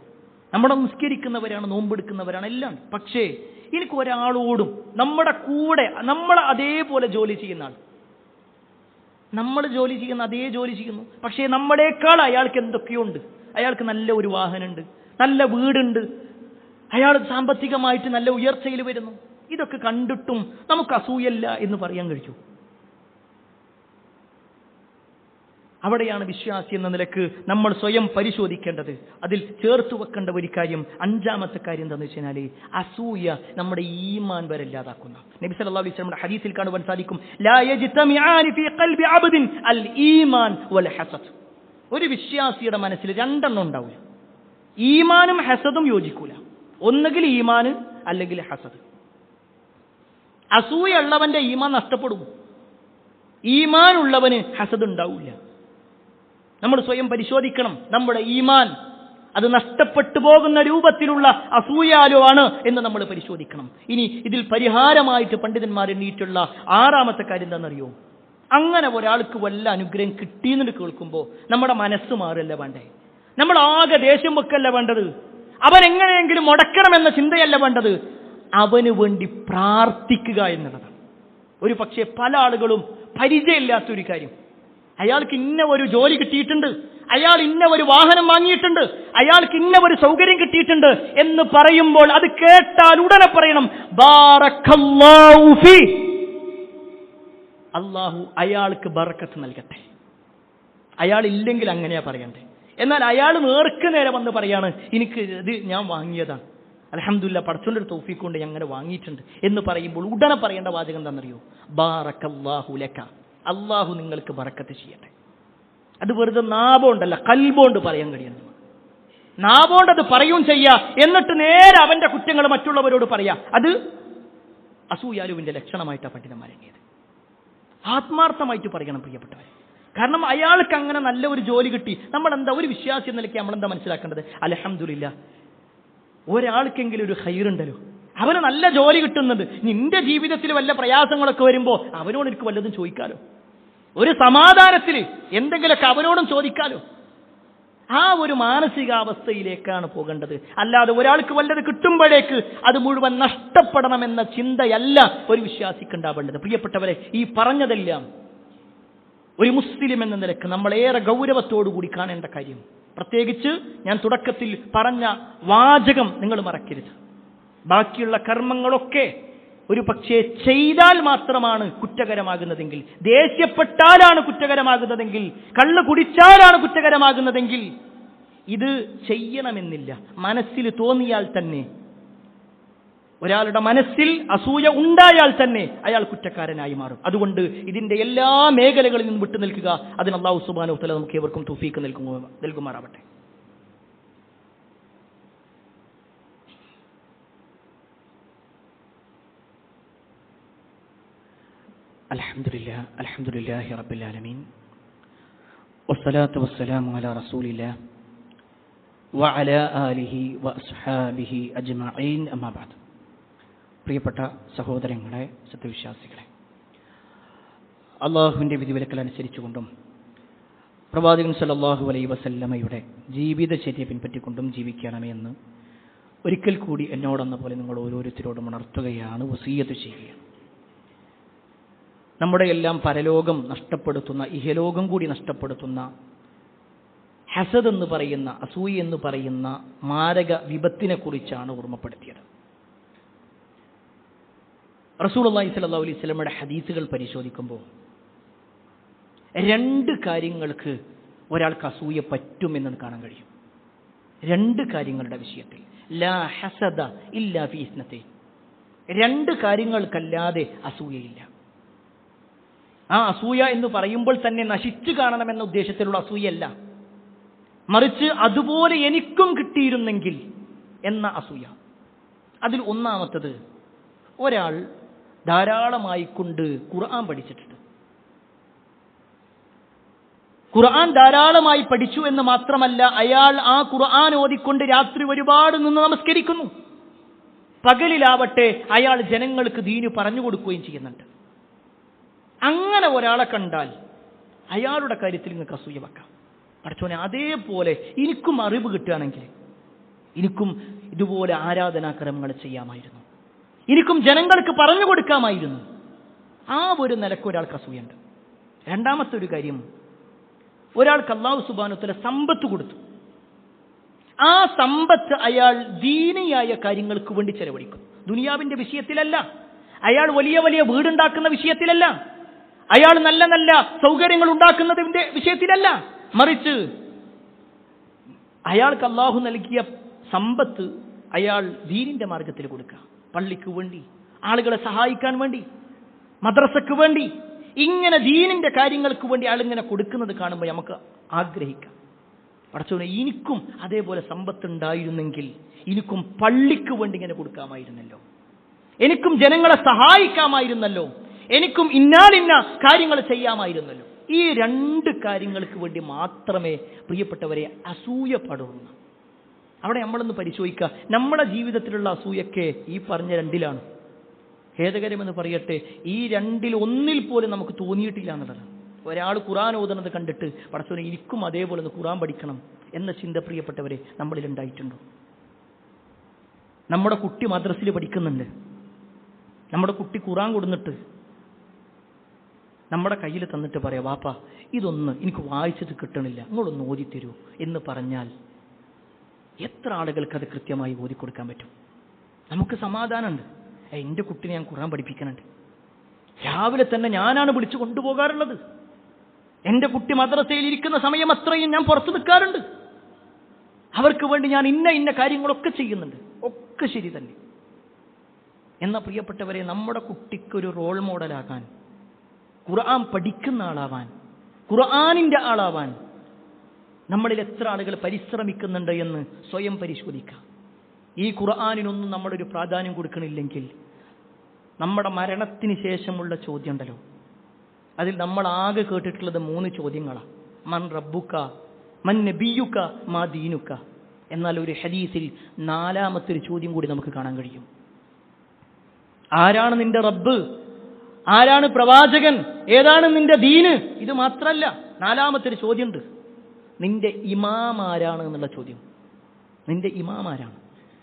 Speaker 1: നമ്മുടെ നിസ്കരിക്കുന്നവരാണ്, നോമ്പെടുക്കുന്നവരാണ്, എല്ലാം. പക്ഷേ എനിക്ക് ഒരാളോടും, നമ്മുടെ കൂടെ നമ്മൾ അതേപോലെ ജോലി ചെയ്യുന്ന ആൾ, നമ്മൾ ജോലി ചെയ്യുന്ന അതേ ജോലി ചെയ്യുന്നു, പക്ഷേ നമ്മളെക്കാൾ അയാൾക്ക് എന്തൊക്കെയോ ഉണ്ട്. അയാൾക്ക് നല്ല ഒരു വാഹനമുണ്ട്, നല്ല വീടുണ്ട്, അയാൾ സാമ്പത്തികമായിട്ട് നല്ല ഉയർച്ചയിൽ വരുന്നു. ഇതൊക്കെ കണ്ടിട്ടും നമുക്ക് അസൂയല്ല എന്ന് പറയാൻ കഴിയൂ? അവിടെയാണ് വിശ്വാസി എന്ന നിലക്ക് നമ്മൾ സ്വയം പരിശോധിക്കേണ്ടത്. അതിൽ ചേർത്ത് വെക്കേണ്ട ഒരു കാര്യം, 5-ാമത്തെ കാര്യം എന്താണെന്ന് വെച്ചാൽ, അസൂയ നമ്മുടെ ഈമാൻ വരെ ഇല്ലാതാക്കുന്ന. നബി സല്ലല്ലാഹു അലൈഹി വസല്ലം ഹദീസിൽ കാണുവാൻ സാധിക്കും, ലാ യജ്തമിആനി ഫീ ഖൽബി അബ്ദിൻ അൽ ഈമാൻ വൽ ഹസദ്. ഒരു വിശ്വാസിയുടെ മനസ്സിൽ 2 എണ്ണം ഉണ്ടാവില്ല. ഈമാനും ഹസദും യോജിക്കൂല. ഒന്നുകിൽ ഈമാൻ അല്ലെങ്കിൽ ഹസദ്. അസൂയ ഉള്ളവന്റെ ഈമാൻ നഷ്ടപ്പെടും, ഈമാൻ ഉള്ളവന് ഹസദ് ഉണ്ടാവില്ല. നമ്മൾ സ്വയം പരിശോധിക്കണം, നമ്മുടെ ഈമാൻ അത് നഷ്ടപ്പെട്ടു പോകുന്ന രൂപത്തിലുള്ള അസൂയാലോ ആണ് എന്ന് നമ്മൾ പരിശോധിക്കണം. ഇനി ഇതിൽ പരിഹാരമായിട്ട് പണ്ഡിതന്മാർ എണ്ണീറ്റുള്ള 6-ാമത്തെ കാര്യം എന്താണെന്നറിയോ? അങ്ങനെ ഒരാൾക്ക് വല്ല അനുഗ്രഹം കിട്ടിയെന്ന് കേൾക്കുമ്പോൾ നമ്മുടെ മനസ്സ് മാറല്ല വേണ്ടേ, നമ്മൾ ആകെ ദേഷ്യം വെക്കല്ല വേണ്ടത്, അവൻ എങ്ങനെയെങ്കിലും മുടക്കണമെന്ന ചിന്തയല്ല വേണ്ടത്, അവന് വേണ്ടി പ്രാർത്ഥിക്കുക എന്നുള്ളതാണ്. ഒരു പക്ഷേ പല ആളുകളും പരിചയമില്ലാത്തൊരു കാര്യം, അയാൾക്ക് ഇന്ന ഒരു ജോലി കിട്ടിയിട്ടുണ്ട്, അയാൾ ഇന്ന ഒരു വാഹനം വാങ്ങിയിട്ടുണ്ട്, അയാൾക്ക് ഇന്ന ഒരു സൗകര്യം കിട്ടിയിട്ടുണ്ട് എന്ന് പറയുമ്പോൾ അത് കേട്ടാൽ ഉടനെ പറയണം, ബാറക്കല്ലാഹു ഫീ, അള്ളാഹു അയാൾക്ക് ബർക്കത്ത് നൽകട്ടെ. അയാൾ ഇല്ലെങ്കിൽ അങ്ങനെയാ പറയണ്ടേ. എന്നാൽ അയാൾ നേർക്ക് നേരെ വന്ന് പറയാണ്, എനിക്ക് ഇത് ഞാൻ വാങ്ങിയതാണ്, അൽഹംദുലില്ലാ പടച്ചോന്റെ ഒരു തൗഫീഖ് കൊണ്ട് ഞാൻ അങ്ങനെ വാങ്ങിയിട്ടുണ്ട് എന്ന് പറയുമ്പോൾ ഉടനെ പറയേണ്ട വാചകം എന്താണെന്നറിയോ? ബാറക്കല്ലാഹു ലക, അള്ളാഹു നിങ്ങൾക്ക് ബറക്കത്ത് ചെയ്യട്ടെ. അത് വെറുതെ നാഭമുണ്ടല്ല, കൽബോണ്ട് പറയാൻ കഴിയണം. നാവോണ്ടത് പറയും ചെയ്യാ, എന്നിട്ട് നേരെ അവന്റെ കുറ്റങ്ങൾ മറ്റുള്ളവരോട് പറയാ. അത് അസൂയാലുവിന്റെ ലക്ഷണമായിട്ടാണ് പണ്ഡിതന്മാരെങ്ങിയത്. ആത്മാർത്ഥമായിട്ട് പറയണം പ്രിയപ്പെട്ടവരെ. കാരണം അയാൾക്ക് അങ്ങനെ നല്ല ഒരു ജോലി കിട്ടി. നമ്മളെന്താ ഒരു വിശ്വാസി എന്ന നിലയ്ക്ക് നമ്മളെന്താ മനസ്സിലാക്കേണ്ടത്? അൽഹംദുലില്ലാ, ഒരാൾക്കെങ്കിലും ഒരു ഖൈറുണ്ടല്ലോ, അവന് നല്ല ജോലി കിട്ടുന്നത്. നിന്റെ ജീവിതത്തിൽ വല്ല പ്രയാസങ്ങളൊക്കെ വരുമ്പോൾ അവനോട് എനിക്ക് വല്ലതും ചോദിക്കാലോ, ഒരു സമാധാനത്തിൽ എന്തെങ്കിലുമൊക്കെ അവനോടും ചോദിക്കാലോ. ആ ഒരു മാനസികാവസ്ഥയിലേക്കാണ് പോകേണ്ടത്. അല്ലാതെ ഒരാൾക്ക് വല്ലത് കിട്ടുമ്പോഴേക്ക് അത് മുഴുവൻ നഷ്ടപ്പെടണമെന്ന ചിന്തയല്ല ഒരു വിശ്വാസിക്ക് ഉണ്ടാവേണ്ടത്. പ്രിയപ്പെട്ടവരെ, ഈ പറഞ്ഞതെല്ലാം ഒരു മുസ്ലിം എന്ന നിലക്ക് നമ്മളേറെ ഗൗരവത്തോടുകൂടി കാണേണ്ട കാര്യം. പ്രത്യേകിച്ച് ഞാൻ തുടക്കത്തിൽ പറഞ്ഞ വാചകം നിങ്ങൾ മറക്കരുത്. ബാക്കിയുള്ള കർമ്മങ്ങളൊക്കെ ഒരു പക്ഷേ ചെയ്താൽ മാത്രമാണ് കുറ്റകരമാകുന്നതെങ്കിൽ, ദേഷ്യപ്പെട്ടാലാണ് കുറ്റകരമാകുന്നതെങ്കിൽ, കള്ള് കുടിച്ചാലാണ് കുറ്റകരമാകുന്നതെങ്കിൽ ഇത് ചെയ്യണമെന്നില്ല. മനസ്സിൽ തോന്നിയാൽ തന്നെ, ഒരാളുടെ മനസ്സിൽ അസൂയ ഉണ്ടായാൽ തന്നെ അയാൾ കുറ്റക്കാരനായി മാറും. അതുകൊണ്ട് ഇതിന്റെ എല്ലാ മേഖലകളിൽ നിന്നും വിട്ടു നിൽക്കുക. അതിന് അല്ലാഹു സുബ്ഹാനഹു വ തആല നമുക്ക് ഏവർക്കും തൗഫീഖ് നൽകുമാറാവട്ടെ. അൽഹംദുലില്ലാഹി റബ്ബിൽ ആലമീൻ വസ്സലാത്തു വസ്സലാമു അലാ റസൂലില്ലാഹ് വഅലാ ആലിഹി വഅസ്ഹാബിഹി അജ്മഈൻ. അമ്മാ ബഅദ്. പ്രിയപ്പെട്ട സഹോദരങ്ങളെ, സത്യവിശ്വാസികളെ, അള്ളാഹുവിൻ്റെ വിധിവിലക്കൽ അനുസരിച്ചുകൊണ്ടും പ്രവാചകൻ സല്ലല്ലാഹു അലൈഹി വസല്ലമയുടെ ജീവിതചര്യ പിൻപറ്റിക്കൊണ്ടും ജീവിക്കണമേ എന്ന് ഒരിക്കൽ കൂടി എന്നോടെന്ന പോലെ നിങ്ങൾ ഓരോരുത്തരോടും ഉണർത്തുകയാണ്, വസിയ്യത്ത് ചെയ്യുകയാണ്. നമ്മുടെ എല്ലാം പരലോകം നഷ്ടപ്പെടുത്തുന്ന, ഇഹലോകം കൂടി നഷ്ടപ്പെടുത്തുന്ന ഹസദ് എന്ന് പറയുന്ന, അസൂയ എന്ന് പറയുന്ന മാരക വിപത്തിനെ കുറിച്ചാണ് ഓർമ്മപ്പെടുത്തിയത്. റസൂലുള്ളാഹി സ്വല്ലല്ലാഹു അലൈഹി വസല്ലമയുടെ ഹദീസുകൾ പരിശോധിക്കുമ്പോൾ രണ്ട് കാര്യങ്ങൾക്ക് ഒരാൾക്ക് അസൂയ പറ്റുമെന്ന് കാണാൻ കഴിയും. രണ്ട് കാര്യങ്ങളുടെ വിഷയത്തിൽ. ലാ ഹസദ ഇല്ലാ ഫീ ഇസ്നതൈൻ. രണ്ട് കാര്യങ്ങൾക്കല്ലാതെ അസൂയയില്ല. ആ അസൂയ എന്ന് പറയുമ്പോൾ തന്നെ നശിച്ചു കാണണമെന്ന ഉദ്ദേശത്തിലുള്ള അസൂയല്ല, മറിച്ച് അതുപോലെ എനിക്കും കിട്ടിയിരുന്നെങ്കിൽ എന്ന അസൂയ. അതിൽ ഒന്നാമത്തത്, ഒരാൾ ധാരാളമായി കൊണ്ട് ഖുർആൻ പഠിച്ചിട്ടുണ്ട്. ഖുർആൻ ധാരാളമായി പഠിച്ചു എന്ന് മാത്രമല്ല, അയാൾ ആ ഖുർആൻ ഓതിക്കൊണ്ട് രാത്രി ഒരുപാട് നിന്ന് നമസ്കരിക്കുന്നു. പകലിലാവട്ടെ അയാൾ ജനങ്ങൾക്ക് ദീന് പറഞ്ഞു കൊടുക്കുകയും ചെയ്യുന്നുണ്ട്. അങ്ങനെ ഒരാളെ കണ്ടാൽ അയാളുടെ കാര്യത്തിൽ നിങ്ങൾക്ക് അസൂയ വെക്കാം. പഠിച്ചോനെ, അതേപോലെ എനിക്കും അറിവ് കിട്ടുകയാണെങ്കിൽ എനിക്കും ഇതുപോലെ ആരാധനാക്രമങ്ങൾ ചെയ്യാമായിരുന്നു, എനിക്കും ജനങ്ങൾക്ക് പറഞ്ഞു കൊടുക്കാമായിരുന്നു. ആ ഒരു നിലക്ക് ഒരാൾക്ക് അസൂയുണ്ട്. രണ്ടാമത്തെ ഒരു കാര്യം, ഒരാൾക്ക് അല്ലാഹു സുബ്ഹാനഹു വ തആല സമ്പത്ത് കൊടുത്തു. ആ സമ്പത്ത് അയാൾ ദീനിയായ കാര്യങ്ങൾക്ക് വേണ്ടി ചെലവഴിക്കും. ദുനിയാവിന്റെ വിഷയത്തിലല്ല, അയാൾ വലിയ വലിയ വീടുണ്ടാക്കുന്ന വിഷയത്തിലല്ല, അയാൾ നല്ല നല്ല സൗകര്യങ്ങൾ ഉണ്ടാക്കുന്നതിന്റെ വിഷയത്തിലല്ല, മറിച്ച് അയാൾക്ക് അല്ലാഹു നൽകിയ സമ്പത്ത് അയാൾ ദീനിന്റെ മാർഗത്തിൽ കൊടുക്കുക. പള്ളിക്ക് വേണ്ടി, ആളുകളെ സഹായിക്കാൻ വേണ്ടി, മദ്രസക്ക് വേണ്ടി, ഇങ്ങനെ ദീനിന്റെ കാര്യങ്ങൾക്ക് വേണ്ടി ആളിങ്ങനെ കൊടുക്കുന്നത് കാണുമ്പോൾ നമുക്ക് ആഗ്രഹിക്കാം, പടച്ചോനെ എനിക്കും അതേപോലെ സമ്പത്ത് ഉണ്ടായിരുന്നെങ്കിൽ എനിക്കും പള്ളിക്ക് വേണ്ടി ഇങ്ങനെ കൊടുക്കാമായിരുന്നല്ലോ, എനിക്കും ജനങ്ങളെ സഹായിക്കാമായിരുന്നല്ലോ, എനിക്കും ഇന്നാലിന്ന കാര്യങ്ങൾ ചെയ്യാമായിരുന്നല്ലോ. ഈ രണ്ട് കാര്യങ്ങൾക്ക് വേണ്ടി മാത്രമേ പ്രിയപ്പെട്ടവരെ അസൂയ പാടുള്ളൂ. അവിടെ നമ്മളൊന്ന് പരിശോധിക്കുക, നമ്മുടെ ജീവിതത്തിലുള്ള അസൂയൊക്കെ ഈ പറഞ്ഞ രണ്ടിലാണ്. ഖേദകരമെന്ന് പറയട്ടെ, ഈ രണ്ടിൽ ഒന്നിൽ പോലും നമുക്ക് തോന്നിയിട്ടില്ല എന്നുള്ളതാണ്. ഒരാൾ ഖുർആൻ ഓതുന്നത് കണ്ടിട്ട് പടച്ചോനെ എനിക്കും അതേപോലെ ഒന്ന് ഖുർആൻ പഠിക്കണം എന്ന ചിന്ത പ്രിയപ്പെട്ടവരെ നമ്മളിൽ ഉണ്ടായിട്ടുണ്ടോ? നമ്മുടെ കുട്ടി മദ്രസയിൽ പഠിക്കുന്നുണ്ട്, നമ്മുടെ കുട്ടി ഖുർആൻ കൊടുന്നിട്ട് നമ്മുടെ കയ്യിൽ തന്നിട്ട് പറയാം, വാപ്പാ ഇതൊന്ന് എനിക്ക് വായിച്ചിട്ട് കിട്ടണില്ല, നിങ്ങളൊന്ന് ഓതിത്തരൂ എന്ന് പറഞ്ഞാൽ എത്ര ആളുകൾക്ക് അത് കൃത്യമായി ഓതിക്കൊടുക്കാൻ പറ്റും? നമുക്ക് സമാധാനമുണ്ട്, എൻ്റെ കുട്ടിനെ ഞാൻ ഖുർആൻ പഠിപ്പിക്കുന്നുണ്ട്, രാവിലെ തന്നെ ഞാനാണ് വിളിച്ചു കൊണ്ടുപോകാറുള്ളത്, എൻ്റെ കുട്ടി മദ്രസയിൽ ഇരിക്കുന്ന സമയം അത്രയും ഞാൻ പുറത്തു നിൽക്കാറുണ്ട്, അവർക്ക് വേണ്ടി ഞാൻ ഇന്ന കാര്യങ്ങളൊക്കെ ചെയ്യുന്നുണ്ട്, ഒക്കെ ശരി തന്നെ. എന്ന പ്രിയപ്പെട്ടവരെ, നമ്മുടെ കുട്ടിക്കൊരു റോൾ മോഡലാകാൻ, ഖുർആൻ പഠിക്കുന്ന ആളാവാൻ, ഖുർആനിന്റെ ആളാവാൻ നമ്മളിൽ എത്ര ആളുകൾ പരിശ്രമിക്കുന്നുണ്ട് എന്ന് സ്വയം പരിശോധിക്കാം. ഈ ഖുർആനിനൊന്നും നമ്മളൊരു പ്രാധാന്യം കൊടുക്കണില്ലെങ്കിൽ നമ്മുടെ മരണത്തിന് ശേഷമുള്ള ചോദ്യം ഉണ്ടല്ലോ, അതിൽ നമ്മൾ ആകെ കേട്ടിട്ടുള്ളത് 3 ചോദ്യങ്ങളാണ്. മൻ റബ്ബുക, മൻ നബിയുക, മാ ദീനുക. എന്നാൽ ഒരു ഹദീസിൽ 4ാമത്തെ ഒരു ചോദ്യം കൂടി നമുക്ക് കാണാൻ കഴിയും. ആരാണ് നിന്റെ റബ്ബ്, ആരാണ് പ്രവാചകൻ, ഏതാണ് നിന്റെ ദീന്? ഇത് മാത്രമല്ല, 4ാമത്തെ ഒരു ചോദ്യമുണ്ട്. നിന്റെ ഇമാം ആരാണ് എന്നുള്ള ചോദ്യം. നിന്റെ ഇമാം ആരാണ്?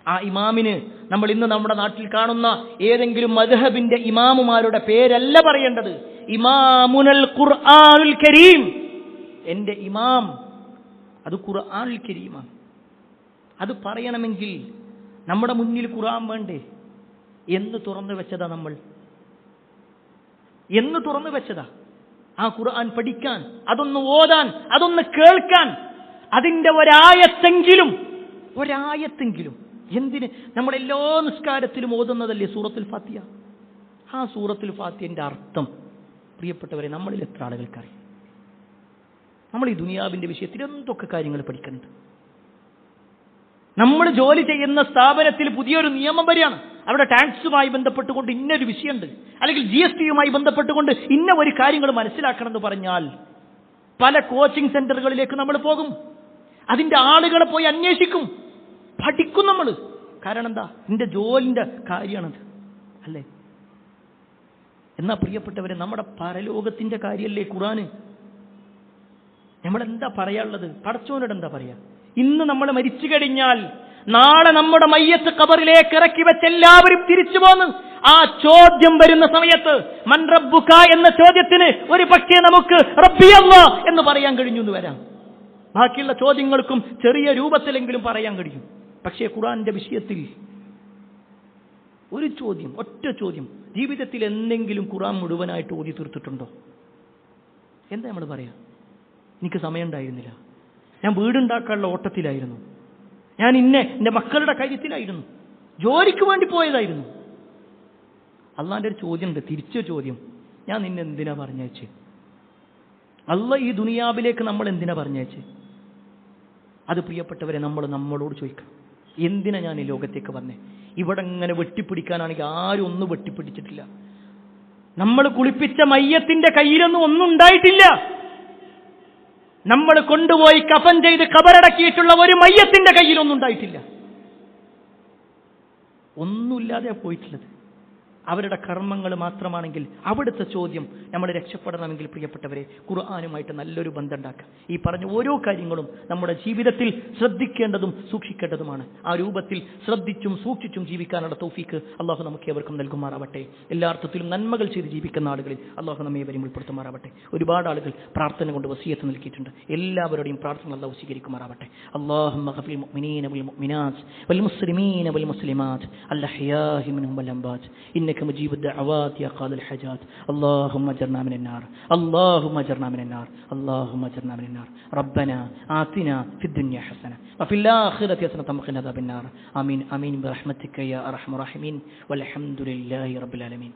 Speaker 1: ആ ഇമാമിന് നമ്മൾ ഇന്ന് നമ്മുടെ നാട്ടിൽ കാണുന്ന ഏതെങ്കിലും മദ്ഹബിന്റെ ഇമാമുമാരുടെ പേരല്ല പറയേണ്ടത്. ഇമാമുനൽ ഖുർആനുൽ കരീം. എന്റെ ഇമാം അത് ഖുർആനുൽ കരീമാണ്. അത് പറയണമെങ്കിൽ നമ്മുടെ മുന്നിൽ ഖുർആൻ വേണ്ടേ? എന്ന് തുറന്നു വെച്ചതാ നമ്മൾ? എന്ന് തുറന്നു വെച്ചതാ? ആ ഖുർആൻ പഠിക്കാൻ, അതൊന്ന് ഓതാൻ, അതൊന്ന് കേൾക്കാൻ, അതിന്റെ ഒരായത്തെങ്കിലും എന്തിന്? നമ്മളെല്ലാ നിസ്കാരത്തിലും ഓതുന്നതല്ലേ സൂറത്തുൽ ഫാത്തിഹ? ആ സൂറത്തുൽ ഫാത്തിഹന്റെ അർത്ഥം പ്രിയപ്പെട്ടവരെ നമ്മളിൽ എത്ര ആളുകൾക്കറിയാം? നമ്മൾ ഈ ദുനിയാവിന്റെ വിഷയത്തിൽ എന്തൊക്കെ കാര്യങ്ങൾ പഠിക്കുന്നുണ്ട്. നമ്മൾ ജോലി ചെയ്യുന്ന സ്ഥാപനത്തിൽ പുതിയൊരു നിയമം വരികയാണ്. അവിടെ ടാക്സുമായി ബന്ധപ്പെട്ടുകൊണ്ട് ഇന്നൊരു വിഷയമുണ്ട്, അല്ലെങ്കിൽ GSTയുമായി ബന്ധപ്പെട്ടുകൊണ്ട് ഇന്ന ഒരു കാര്യങ്ങൾ മനസ്സിലാക്കണമെന്ന് പറഞ്ഞാൽ പല കോച്ചിങ് സെന്ററുകളിലേക്ക് നമ്മൾ പോകും. അതിന്റെ ആളുകളെ പോയി അന്വേഷിക്കും, പഠിക്കും നമ്മൾ. കാരണം എന്താ? നിന്റെ ജോലിന്റെ കാര്യമാണത്, അല്ലേ? എന്നാ പ്രിയപ്പെട്ടവരെ, നമ്മുടെ പരലോകത്തിന്റെ കാര്യമല്ലേ ഖുർആന്? നമ്മളെന്താ പറയാനുള്ളത്? പടച്ചോനോട് എന്താ പറയാ? ഇന്ന് നമ്മൾ മരിച്ചു കഴിഞ്ഞാൽ നാളെ നമ്മുടെ മയ്യത്ത് ഖബറിലേക്ക് ഇറക്കി വെച്ച് എല്ലാവരും തിരിച്ചു പോന്ന് ആ ചോദ്യം വരുന്ന സമയത്ത് മൻ റബ്ബുക എന്ന ചോദ്യത്തിന് ഒരു പക്ഷേ നമുക്ക് റബ്ബി അല്ലാഹ് എന്ന് പറയാൻ കഴിഞ്ഞു എന്ന് വരാം. ബാക്കിയുള്ള ചോദ്യങ്ങൾക്കും ചെറിയ രൂപത്തിലെങ്കിലും പറയാൻ കഴിയും. പക്ഷേ ഖുർആന്റെ വിഷയത്തിൽ ഒരു ചോദ്യം, ഒറ്റ ചോദ്യം, ജീവിതത്തിൽ എന്തെങ്കിലും ഖുർആൻ മുഴുവനായിട്ട് ഓതി തീർത്തിട്ടുണ്ടോ? എന്താ നമ്മൾ പറയാ? എനിക്ക് സമയം ഉണ്ടായിരുന്നില്ല, ഞാൻ വീടുണ്ടാക്കാനുള്ള ഓട്ടത്തിലായിരുന്നു, ഞാൻ എൻ്റെ മക്കളുടെ കാര്യത്തിലായിരുന്നു, ജോലിക്ക് വേണ്ടി പോയതായിരുന്നു. അള്ളാന്റെ ഒരു ചോദ്യമുണ്ട്, തിരിച്ച ചോദ്യം, ഞാൻ നിന്നെ എന്തിനാ പറഞ്ഞയച്ചേ? അള്ളാഹ് ഈ ദുനിയാവിലേക്ക് നമ്മൾ എന്തിനാ പറഞ്ഞയച്ചേ? അത് പ്രിയപ്പെട്ടവരെ നമ്മൾ നമ്മളോട് ചോദിക്കണം. എന്തിനാ ഞാൻ ഈ ലോകത്തേക്ക് വന്നേ? ഇവിടെ ഇങ്ങനെ വെട്ടിപ്പിടിക്കാനാണെങ്കിൽ ആരും ഒന്നും വെട്ടിപ്പിടിച്ചിട്ടില്ല. നമ്മൾ കുളിപ്പിച്ച മയ്യത്തിന്റെ കയ്യിലൊന്നും ഒന്നും ഉണ്ടായിട്ടില്ല. നമ്മൾ കൊണ്ടുപോയി കഫൻ ചെയ്ത് ഖബറടക്കിയിട്ടുള്ള ഒരു മയ്യത്തിന്റെ കയ്യിലൊന്നും ഉണ്ടായിട്ടില്ല. ഒന്നുമില്ലാതെ പോയിട്ടുള്ളത്. അവരുടെ കർമ്മങ്ങൾ മാത്രമാണെങ്കിൽ അവിടുത്തെ ചോദ്യം നമ്മൾ രക്ഷപ്പെടണമെങ്കിൽ പ്രിയപ്പെട്ടവരെ ഖുർആനുമായിട്ട് നല്ലൊരു ബന്ധം ഉണ്ടാക്കുക. ഈ പറഞ്ഞ ഓരോ കാര്യങ്ങളും നമ്മുടെ ജീവിതത്തിൽ ശ്രദ്ധിക്കേണ്ടതും സൂക്ഷിക്കേണ്ടതുമാണ്. ആ രൂപത്തിൽ ശ്രദ്ധിച്ചും സൂക്ഷിച്ചും ജീവിക്കാനുള്ള തൗഫീക്ക് അള്ളാഹു നമുക്ക് ഏവർക്കും നൽകുമാറാവട്ടെ. എല്ലാ അർത്ഥത്തിലും നന്മകൾ ചെയ്ത് ജീവിക്കുന്ന ആളുകളിൽ അള്ളാഹു നമ്മെ ഏവരെയും ഉൾപ്പെടുത്തുമാറാവട്ടെ. ഒരുപാട് ആളുകൾ പ്രാർത്ഥന കൊണ്ട് വസിയത്ത് നൽകിയിട്ടുണ്ട്. എല്ലാവരുടെയും പ്രാർത്ഥന അള്ളാഹു സ്വീകരിക്കുമാറാവട്ടെ. അല്ലാഹുമ്മ ഗ്ഫിർ മുഅ്മിനീന വൽ മുഅ്മിനാത്ത് വൽ മുസ്ലിമീന വൽ മുസ്ലിമാത്ത് അൽ അഹ്യാഇ മിൻഹും വൽ അംവാത് ഇന്നക مجيب الدعوات يا قاضي الحاجات اللهم اجرنا من النار اللهم اجرنا من النار اللهم اجرنا من النار ربنا آتنا في الدنيا حسنة وفي الآخرة حسنة وقنا عذاب النار آمين آمين برحمتك يا أرحم الراحمين والحمد لله رب العالمين.